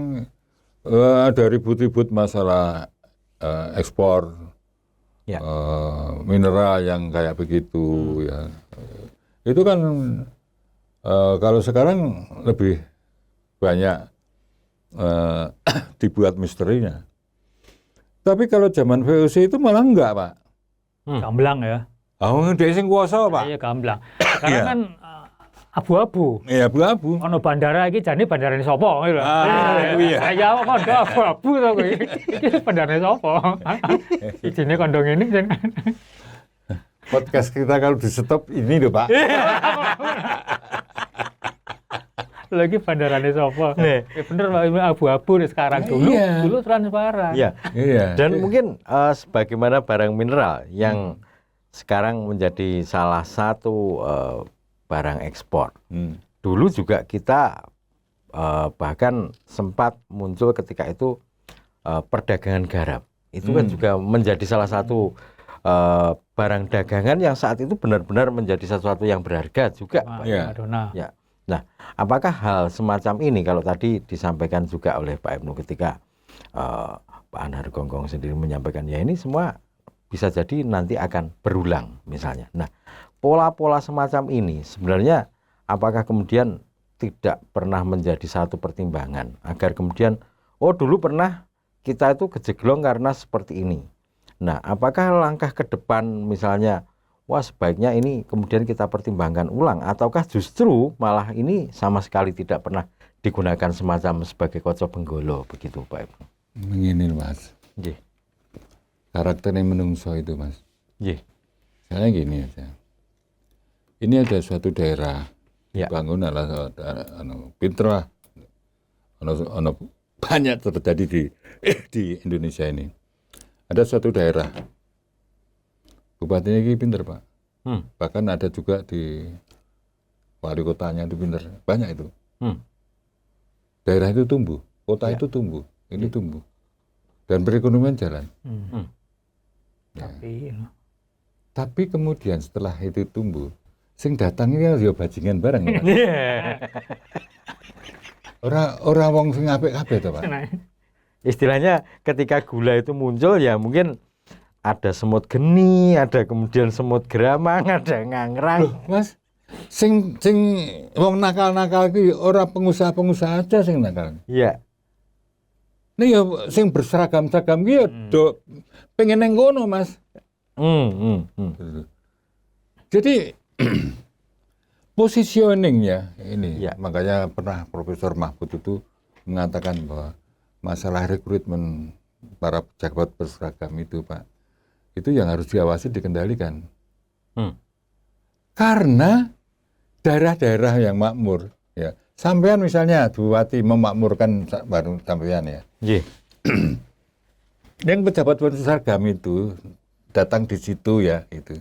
ada ribut-ribut masalah ekspor mineral yang kayak begitu, ya itu kan kalau sekarang lebih banyak dibuat misterinya. Tapi kalau zaman VOC itu malah enggak Pak. Gamblang ya. Dia sing kuasa Pak. Iya gamblang. Sekarang kan abu-abu. Iya abu-abu. Ono bandara iki jane bandarane sapa gitu. Iya. Ya kok abu-abu to kuwi. Iki bandarane sapa? Ijine kondo ngene jen. Podcast kita kalau di stop ini loh Pak. Lagi bandarane sapa? Ya bener Pak, abu-abu sekarang dulu transparan. Iya. Dan mungkin sebagaimana barang mineral yang sekarang menjadi salah satu barang ekspor. Dulu juga kita bahkan sempat muncul ketika itu perdagangan garam. Itu kan juga menjadi salah satu barang dagangan yang saat itu benar-benar menjadi sesuatu yang berharga juga. Ya. Nah, apakah hal semacam ini kalau tadi disampaikan juga oleh Pak Ibnu ketika Pak Anar Gonggong sendiri menyampaikan ya ini semua bisa jadi nanti akan berulang misalnya. Nah, pola-pola semacam ini sebenarnya apakah kemudian tidak pernah menjadi satu pertimbangan agar kemudian dulu pernah kita itu kejeglong karena seperti ini. Nah, apakah langkah ke depan misalnya sebaiknya ini kemudian kita pertimbangkan ulang, ataukah justru malah ini sama sekali tidak pernah digunakan semacam sebagai koco benggolo begitu Pak Ibnu? Begini Mas. Nggih. Karakternya menungso itu Mas. Nggih. Misalnya gini aja. Ini ada suatu daerah dibangun adalah pintra, banyak terjadi di Indonesia ini. Ada suatu daerah, bupatinya ini pinter Pak. Bahkan ada juga di wali kotanya itu pinter, banyak itu. Daerah itu tumbuh, kota itu tumbuh, ini tumbuh, dan perekonomian jalan. Tapi kemudian setelah itu tumbuh, sing datangnya ya bajingan bareng. Orang wong sing apik kabeh to, Pak. Istilahnya ketika gula itu muncul ya mungkin ada semut geni, ada kemudian semut geramang, ada ngangrang. Loh, Mas, sing wong nakal-nakal ki ora pengusaha-pengusaha aja sing nakal. Iya. Nih ya sing berseragam-seragam ki ya do pengen nang kono, Mas. Jadi positioningnya ini, makanya pernah Profesor Mahfud itu mengatakan bahwa masalah rekrutmen para pejabat berseragam itu Pak, itu yang harus diawasi, dikendalikan. Karena daerah-daerah yang makmur, ya, sampean misalnya bupati memakmurkan baru sampean ya. Yang pejabat berseragam itu datang di situ ya itu.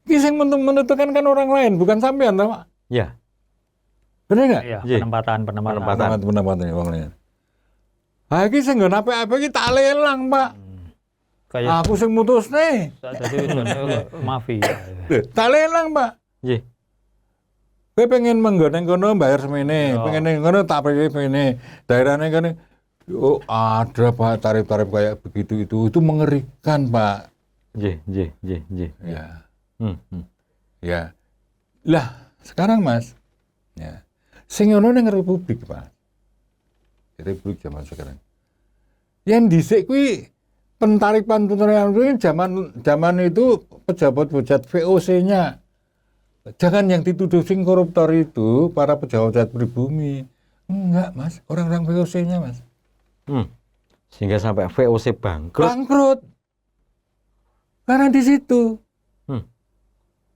Ini yang menentukan kan orang lain, bukan sampean, Pak. Ya. Benar nggak? Iya, penempatan wong lain. Ha iki sing nggon apik-apik iki tak lelang, Pak. Kayak aku sing mutusne. Dadi mafia. Tak lelang, Pak. Nggih. Kowe pengen menggon kono bayar semene, pengen ning kono tak bayar semene. Daerahne kene ada Pak tarif-tarif kayak begitu itu mengerikan, Pak. Nggih. Ya. Ya. Lah, sekarang Mas, ya. Sing ono ning Republik, Pak. Republik zaman sekarang. Yang dhisik kuwi pentarifan kuwi zaman itu pejabat-pejabat VOC-nya. Jangan yang dituduh sing koruptor itu para pejabat pribumi. Enggak, Mas, orang-orang VOC-nya, Mas. Sehingga sampai VOC bangkrut. Bangkrut. Karena di situ.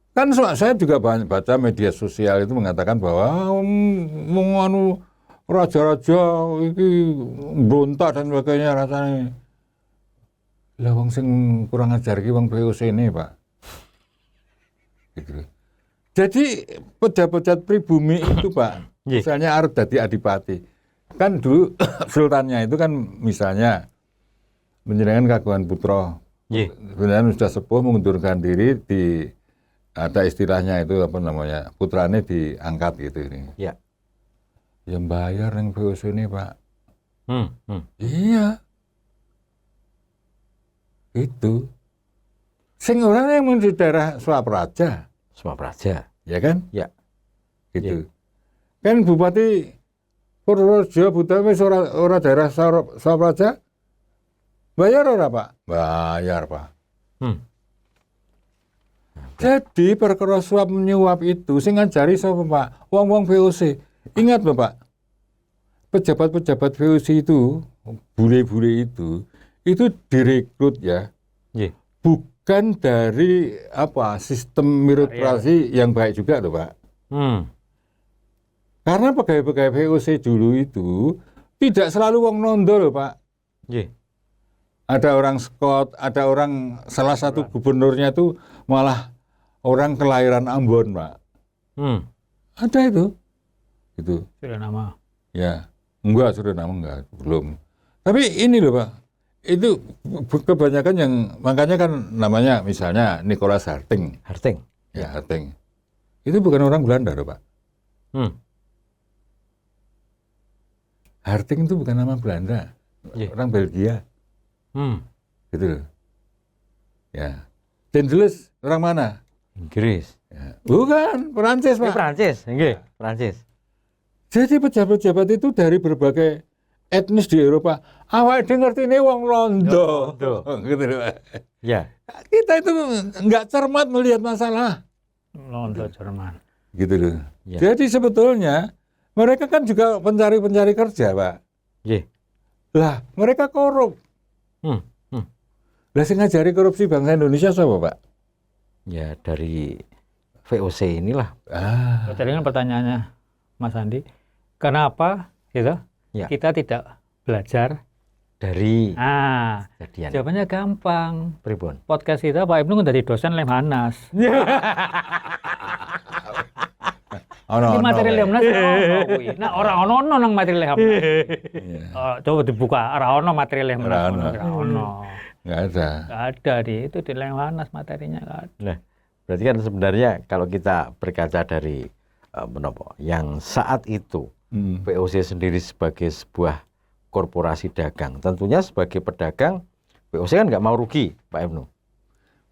Kan saya juga baca media sosial itu mengatakan bahwa raja-raja iki berontak dan sebagainya rasanya. Lah wong sing kurang ajar iki wong VOC ini, Pak. Gitu. Jadi pejabat-pejabat pribumi itu, Pak, misalnya arep dadi adipati. Kan dulu sultannya itu kan misalnya menjenengan Kagungan Putra. Sebenarnya sudah sepuh mengundurkan diri, ada istilahnya itu apa namanya, putrane diangkat gitu ini. Ya. Yang bayar yang VOC ini, Pak. Iya. Itu. Sing orang yang di daerah Swapraja. Ya kan? Ya. Gitu. Kan Bupati Purworejo Butawi ora daerah Swapraja. Bayar ora, Pak? Bayar, Pak. Jadi perkara suap menyuap itu sing ngajari sapa, Pak? Wong-wong VOC. Ingat lho, Pak. Pejabat-pejabat VOC itu, bule-bule itu direkrut ya. Bukan dari sistem birokrasi yang baik juga loh, Pak. Karena pegawai-pegawai VOC dulu itu tidak selalu wong nondo loh, Pak. Ada orang Scott, ada orang salah satu gubernurnya itu malah orang kelahiran Ambon, Pak. Ada itu. Itu. Sudah nama. Ya. Sudah nama enggak, belum. Tapi ini loh, Pak. Itu kebanyakan yang makanya kan namanya misalnya Nicholas Harting. Ya, Harting. Itu bukan orang Belanda loh, Pak. Harting itu bukan nama Belanda. Orang Belgia. Gitu loh. Ya. Tendles orang mana? Inggris. Ya. Bukan, Perancis, Pak. Perancis, nggih, Perancis. Jadi pejabat-pejabat itu dari berbagai etnis di Eropa, awake dhewe ngertine wong Londo. Gitu loh. Ya. Kita itu nggak cermat melihat masalah. Londo Jerman. Gitu loh. Ya. Jadi sebetulnya mereka kan juga pencari kerja, Pak. Ye. Lah, mereka korup. Lah sing ngajari korupsi bangsa Indonesia siapa, Pak? Ya dari VOC inilah. Tadi kan pertanyaannya Mas Andi, kenapa gitu? Ya. Kita tidak belajar Dari kejadian. Jawabannya gampang. Pripun? Podcast kita Pak Ibnu kan dari dosen Lemhanas. Ini materi Lemhanas. Nah, orang ono nang materi Lemhanas. Coba dibuka, orang ono materi Lemhanas. Nggak ada. Nggak ada itu di Lemhanas materinya nggak ada. Nah, berarti kan sebenarnya kalau kita berkaca dari yang saat itu VOC sendiri sebagai sebuah korporasi dagang, tentunya sebagai pedagang VOC kan nggak mau rugi, Pak Ibnu.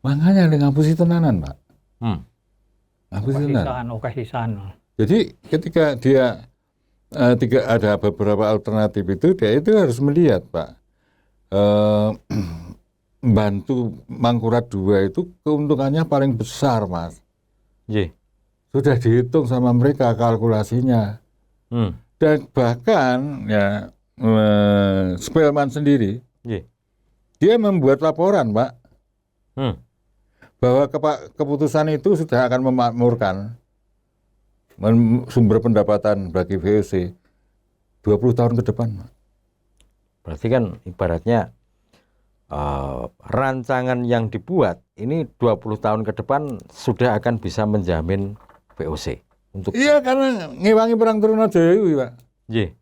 Makanya ada ngapusi tenanan, Pak. Ngapusi tenanan. Sisan. Jadi ketika dia ada beberapa alternatif dia itu harus melihat, Pak. Bantu Mangkurat 2 itu keuntungannya paling besar, Mas. Ye. Sudah dihitung sama mereka kalkulasinya. Dan bahkan ya Spelman sendiri, dia membuat laporan, Pak, bahwa keputusan itu sudah akan memakmurkan sumber pendapatan bagi VOC 20 tahun ke depan, Pak. Berarti kan ibaratnya rancangan yang dibuat ini 20 tahun ke depan sudah akan bisa menjamin VOC. Iya, karena ngewangi perang Trunajaya itu, Pak. Ye.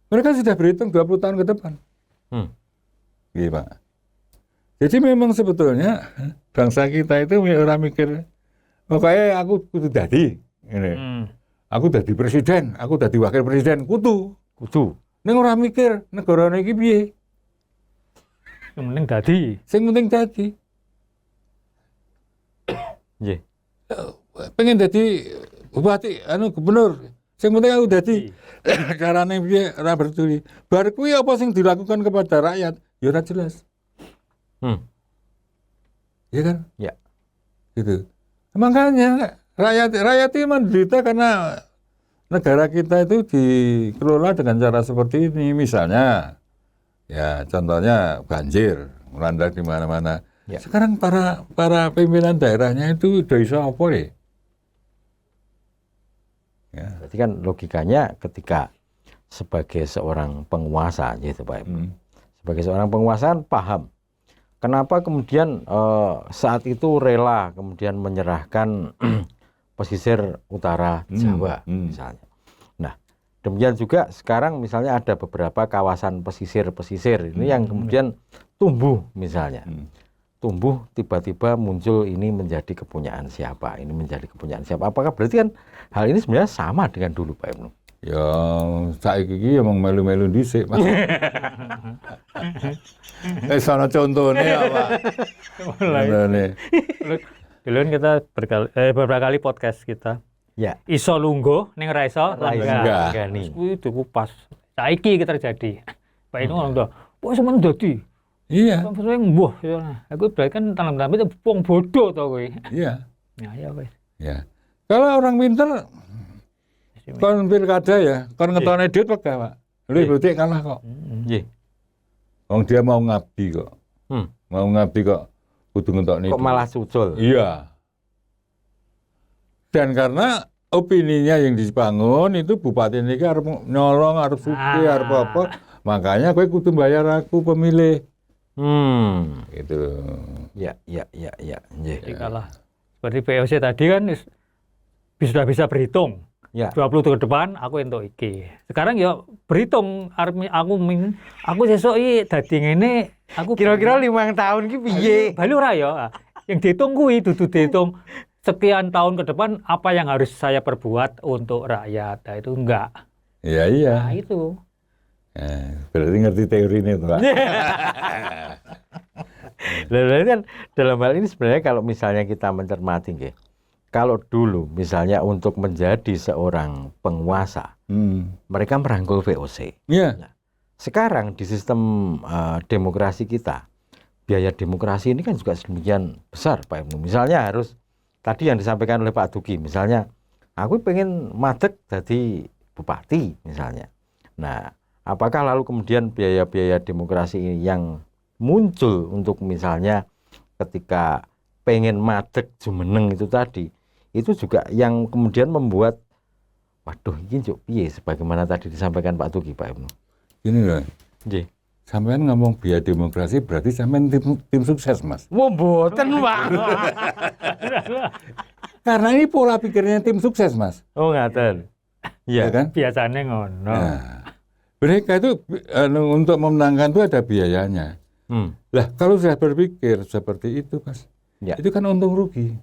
Mereka sudah berhitung 20 tahun ke depan. Iya, Pak. Jadi memang sebetulnya bangsa kita itu orang mikir, pokoknya aku kudu dadi. Aku dadi presiden, aku dadi wakil presiden, kudu. Ning ora mikir negara iki piye. Yang penting dadi. Sing penting dadi. Nggih. Pengen dadi bupati, gubernur. Sing penting aku dadi. Carane piye ora peduli. Bar kuwi apa sing dilakukan kepada rakyat, ya ora jelas. Iya kan? Ya. Gitu. Makanya rakyat itu menderita karena negara kita itu dikelola dengan cara seperti ini. Misalnya, ya contohnya banjir melanda di mana-mana. Ya. Sekarang para pimpinan daerahnya itu udah iso apa ya? Berarti kan logikanya ketika sebagai seorang penguasa gitu Pak Ibu. Sebagai seorang penguasa paham kenapa kemudian saat itu rela kemudian menyerahkan pesisir utara Jawa misalnya. Nah, demikian juga sekarang misalnya ada beberapa kawasan pesisir ini yang kemudian tumbuh misalnya. Tumbuh tiba-tiba muncul ini menjadi kepunyaan siapa, ini menjadi kepunyaan siapa. Apakah berarti kan hal ini sebenarnya sama dengan dulu Pak Ibnu? Ya, saiki iki emang melu-melu dhisik, Mas. Sono contone apa? Mulai. Dulu kita beberapa kali podcast kita. Ya. Iso lungguh ning ra iso enggak. Kuwi tuku pas. Saiki iki terjadi. Pak Ibnu ngomong, "Kok semen dadi?" Iya. Sampeyan mbuh ya. Aku berarti kan tanam-tanam itu wong bodoh to kowe. Iya. Ya wis. Ya. Kalau orang pinter kon pilkada ya, kon ngetone duit pegah, Pak. Lho berarti kalah kok. Nggih. Wong dia mau ngabdi kok. Mau ngabdi kok kudu ngentokne. Kok malah sucul. Iya. Dan karena opininya yang dibangun itu bupati niki arep nyolong, arep sugih, arep apa, makanya kowe kudu bayar aku pemilih. Gitu. Ya. Jadi kalah. Seperti VOC tadi kan sudah bisa berhitung. Ya. 20 tahun ke depan aku entuk iki. Sekarang ya berhitung aku sesuk iki dadi ngene, aku kira-kira 5 tahun ki piye? Bali ora ya. Yang dihitung kuwi dudu dihitung sekian tahun ke depan apa yang harus saya perbuat untuk rakyat. Nah, itu enggak. Iya. Nah, itu. Berarti ngerti teori ini tuh, Pak. Lalu kan dalam hal ini sebenarnya kalau misalnya kita mencermati nggih, kalau dulu misalnya untuk menjadi seorang penguasa, mereka merangkul VOC. Nah, sekarang di sistem demokrasi kita, biaya demokrasi ini kan juga sedemikian besar, Pak Ibnu. Misalnya harus, tadi yang disampaikan oleh Pak Duki, misalnya, aku pengen madeg jadi bupati misalnya. Nah, apakah lalu kemudian biaya-biaya demokrasi ini yang muncul untuk misalnya ketika pengen madeg jumeneng itu tadi, itu juga yang kemudian membuat, waduh ini juk piye, sebagaimana tadi disampaikan Pak Duki, Pak Ibnu. Gini loh, sampean ngomong biaya demokrasi berarti sampean tim sukses, Mas. Wah, mboten, Pak. Karena ini pola pikirnya tim sukses, Mas. Oh, ngaten. Iya kan? Biasanya ngono. Nah, mereka itu untuk memenangkan itu ada biayanya. Lah, kalau sudah berpikir seperti itu, Mas, itu kan untung rugi.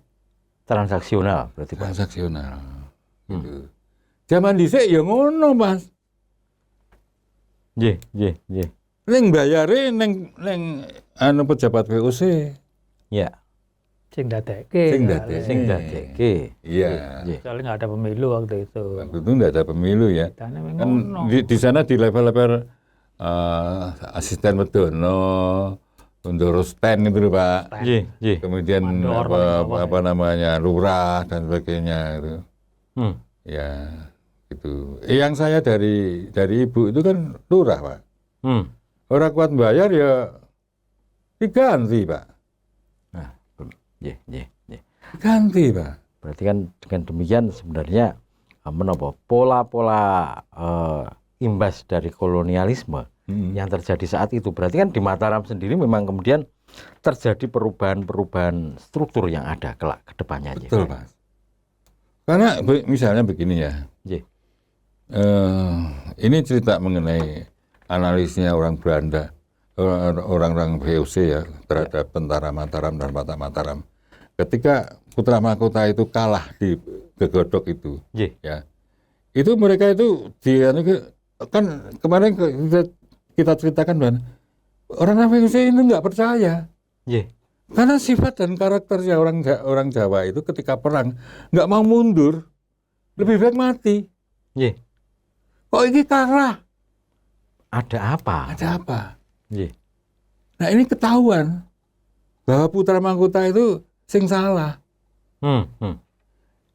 Transaksional berarti, Pak. Transaksional. Gitu. Zaman dhisik ya ngono, Mas. Nggih. Ning bayare ning pejabat VOC. Ya. Sing dadekke. Iya. Soalnya nggak ada pemilu waktu itu. Waktu itu nggak ada pemilu ya. Kan di sana di level-level asisten Medono, untuk Rosten itu Pak. Kemudian apa namanya lurah dan sebagainya itu. Ya gitu. Yang saya dari ibu itu kan lurah Pak. Orang kuat bayar ya diganti Pak. Nah, ganti Pak. Berarti kan dengan demikian sebenarnya pola-pola imbas dari kolonialisme yang terjadi saat itu. Berarti kan di Mataram sendiri memang kemudian terjadi perubahan-perubahan struktur yang ada kelak ke depannya. Betul Pak. Karena misalnya begini ya. Ini cerita mengenai analisnya orang Belanda, orang-orang VOC ya terhadap tentara Mataram dan Batak Mataram. Ketika Putra Mahkota itu kalah di Gegodok itu, ya, itu mereka itu kan kemarin kita ceritakan kan, orang VOC ini nggak percaya, karena sifat dan karakternya orang Jawa itu ketika perang nggak mau mundur, lebih baik mati. Kok ini kalah? Ada apa? Nah ini ketahuan bahwa Putra Mahkota itu sing salah.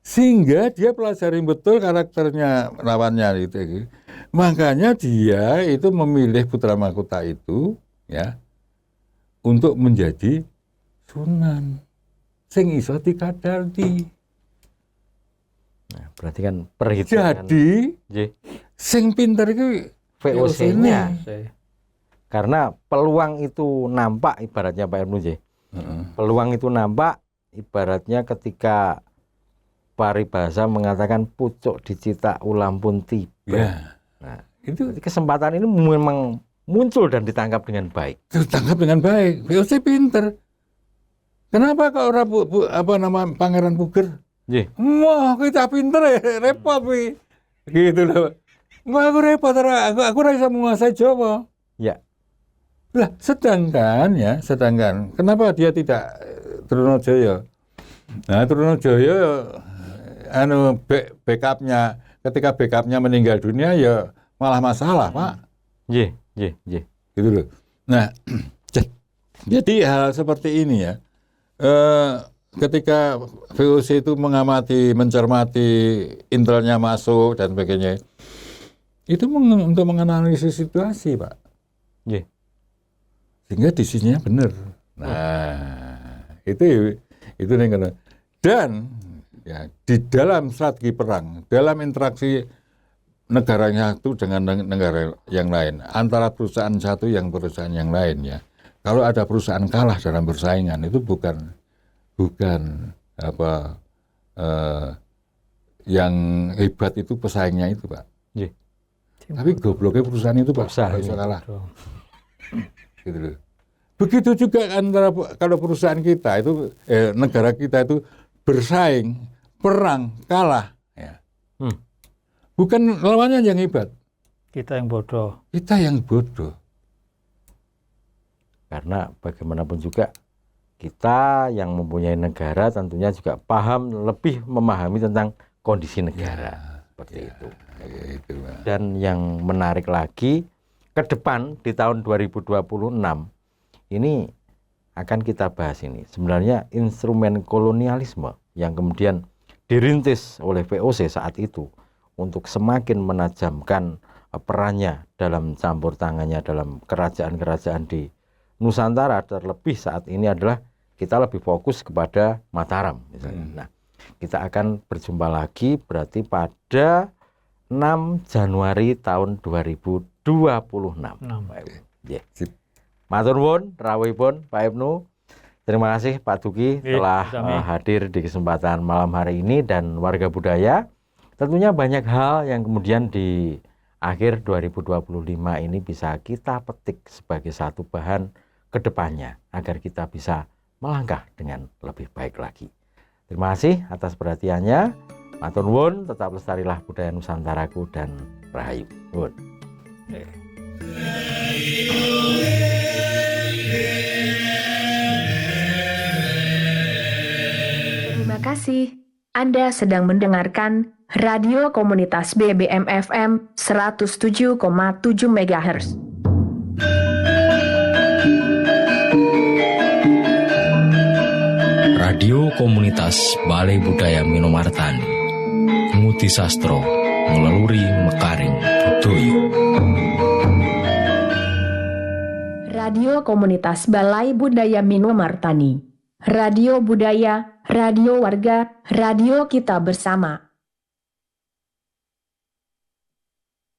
Sehingga dia pelajari betul karakternya lawannya itu. Makanya dia itu memilih Putra Mahkota itu ya untuk menjadi Sunan. Sing iso dikadaldi. Nah, berarti kan perhitungan. Jadi sing pinter itu VOC-nya. Karena peluang itu nampak ibaratnya Pak Ibnu. Peluang itu nampak ibaratnya ketika paribasa mengatakan pucuk dicita ulam pun tiba. Nah, itu kesempatan ini memang muncul dan ditangkap dengan baik. Ditangkap dengan baik. VOC pinter. Kenapa kalau Pangeran Puger? Wah, kita pinter ya, repot wi. Gitu loh. Wah, aku repot, aku bisa menguasai Jawa. Ya. Lah, sedangkan kenapa dia tidak Trunajaya? Nah, Trunajaya backupnya, ketika backupnya meninggal dunia ya malah masalah, Pak. Gitu loh. Nah, jadi hal seperti ini ya. Ketika VOC itu mencermati intelnya masuk dan sebagainya, itu untuk menganalisis situasi, Pak. Sehingga decisionnya benar. Nah, itu nih. Dan ya, di dalam strategi perang, dalam interaksi negara satu dengan negara yang lain, antara perusahaan satu yang perusahaan yang lain ya. Kalau ada perusahaan kalah dalam persaingan itu bukan yang hebat itu pesaingnya itu, Pak. Tapi gobloknya perusahaan itu, Pak, bisa kalah. Gitu loh. Begitu juga kalau perusahaan kita itu negara kita itu bersaing, perang, kalah ya. Bukan lawannya yang hebat. Kita yang bodoh. Karena bagaimanapun juga kita yang mempunyai negara tentunya juga lebih memahami tentang kondisi negara. Seperti itu. Dan yang menarik lagi, ke depan di tahun 2026 ini akan kita bahas ini. Sebenarnya instrumen kolonialisme yang kemudian dirintis oleh VOC saat itu untuk semakin menajamkan perannya dalam campur tangannya dalam kerajaan-kerajaan di Nusantara, terlebih saat ini adalah kita lebih fokus kepada Mataram misalnya. Nah, kita akan berjumpa lagi berarti pada 6 Januari tahun 2026. Pak Ibnu. Yeah. Matur nuwun rawuhipun Pak Ibnu. Terima kasih Pak Duki telah hadir di kesempatan malam hari ini, dan warga budaya. Tentunya banyak hal yang kemudian di akhir 2025 ini bisa kita petik sebagai satu bahan ke depannya agar kita bisa melangkah dengan lebih baik lagi. Terima kasih atas perhatiannya. Matur nuwun, tetap lestarilah budaya Nusantaraku dan rahayu. Nuwun. Terima kasih. Anda sedang mendengarkan Radio Komunitas BBM FM 107,7 MHz. Radio Komunitas Balai Budaya Minomartani, Muti Sastro, Ngelaluri Mekaring Budoyo. Radio Komunitas Balai Budaya Minomartani. Radio Budaya, Radio Warga, Radio Kita Bersama.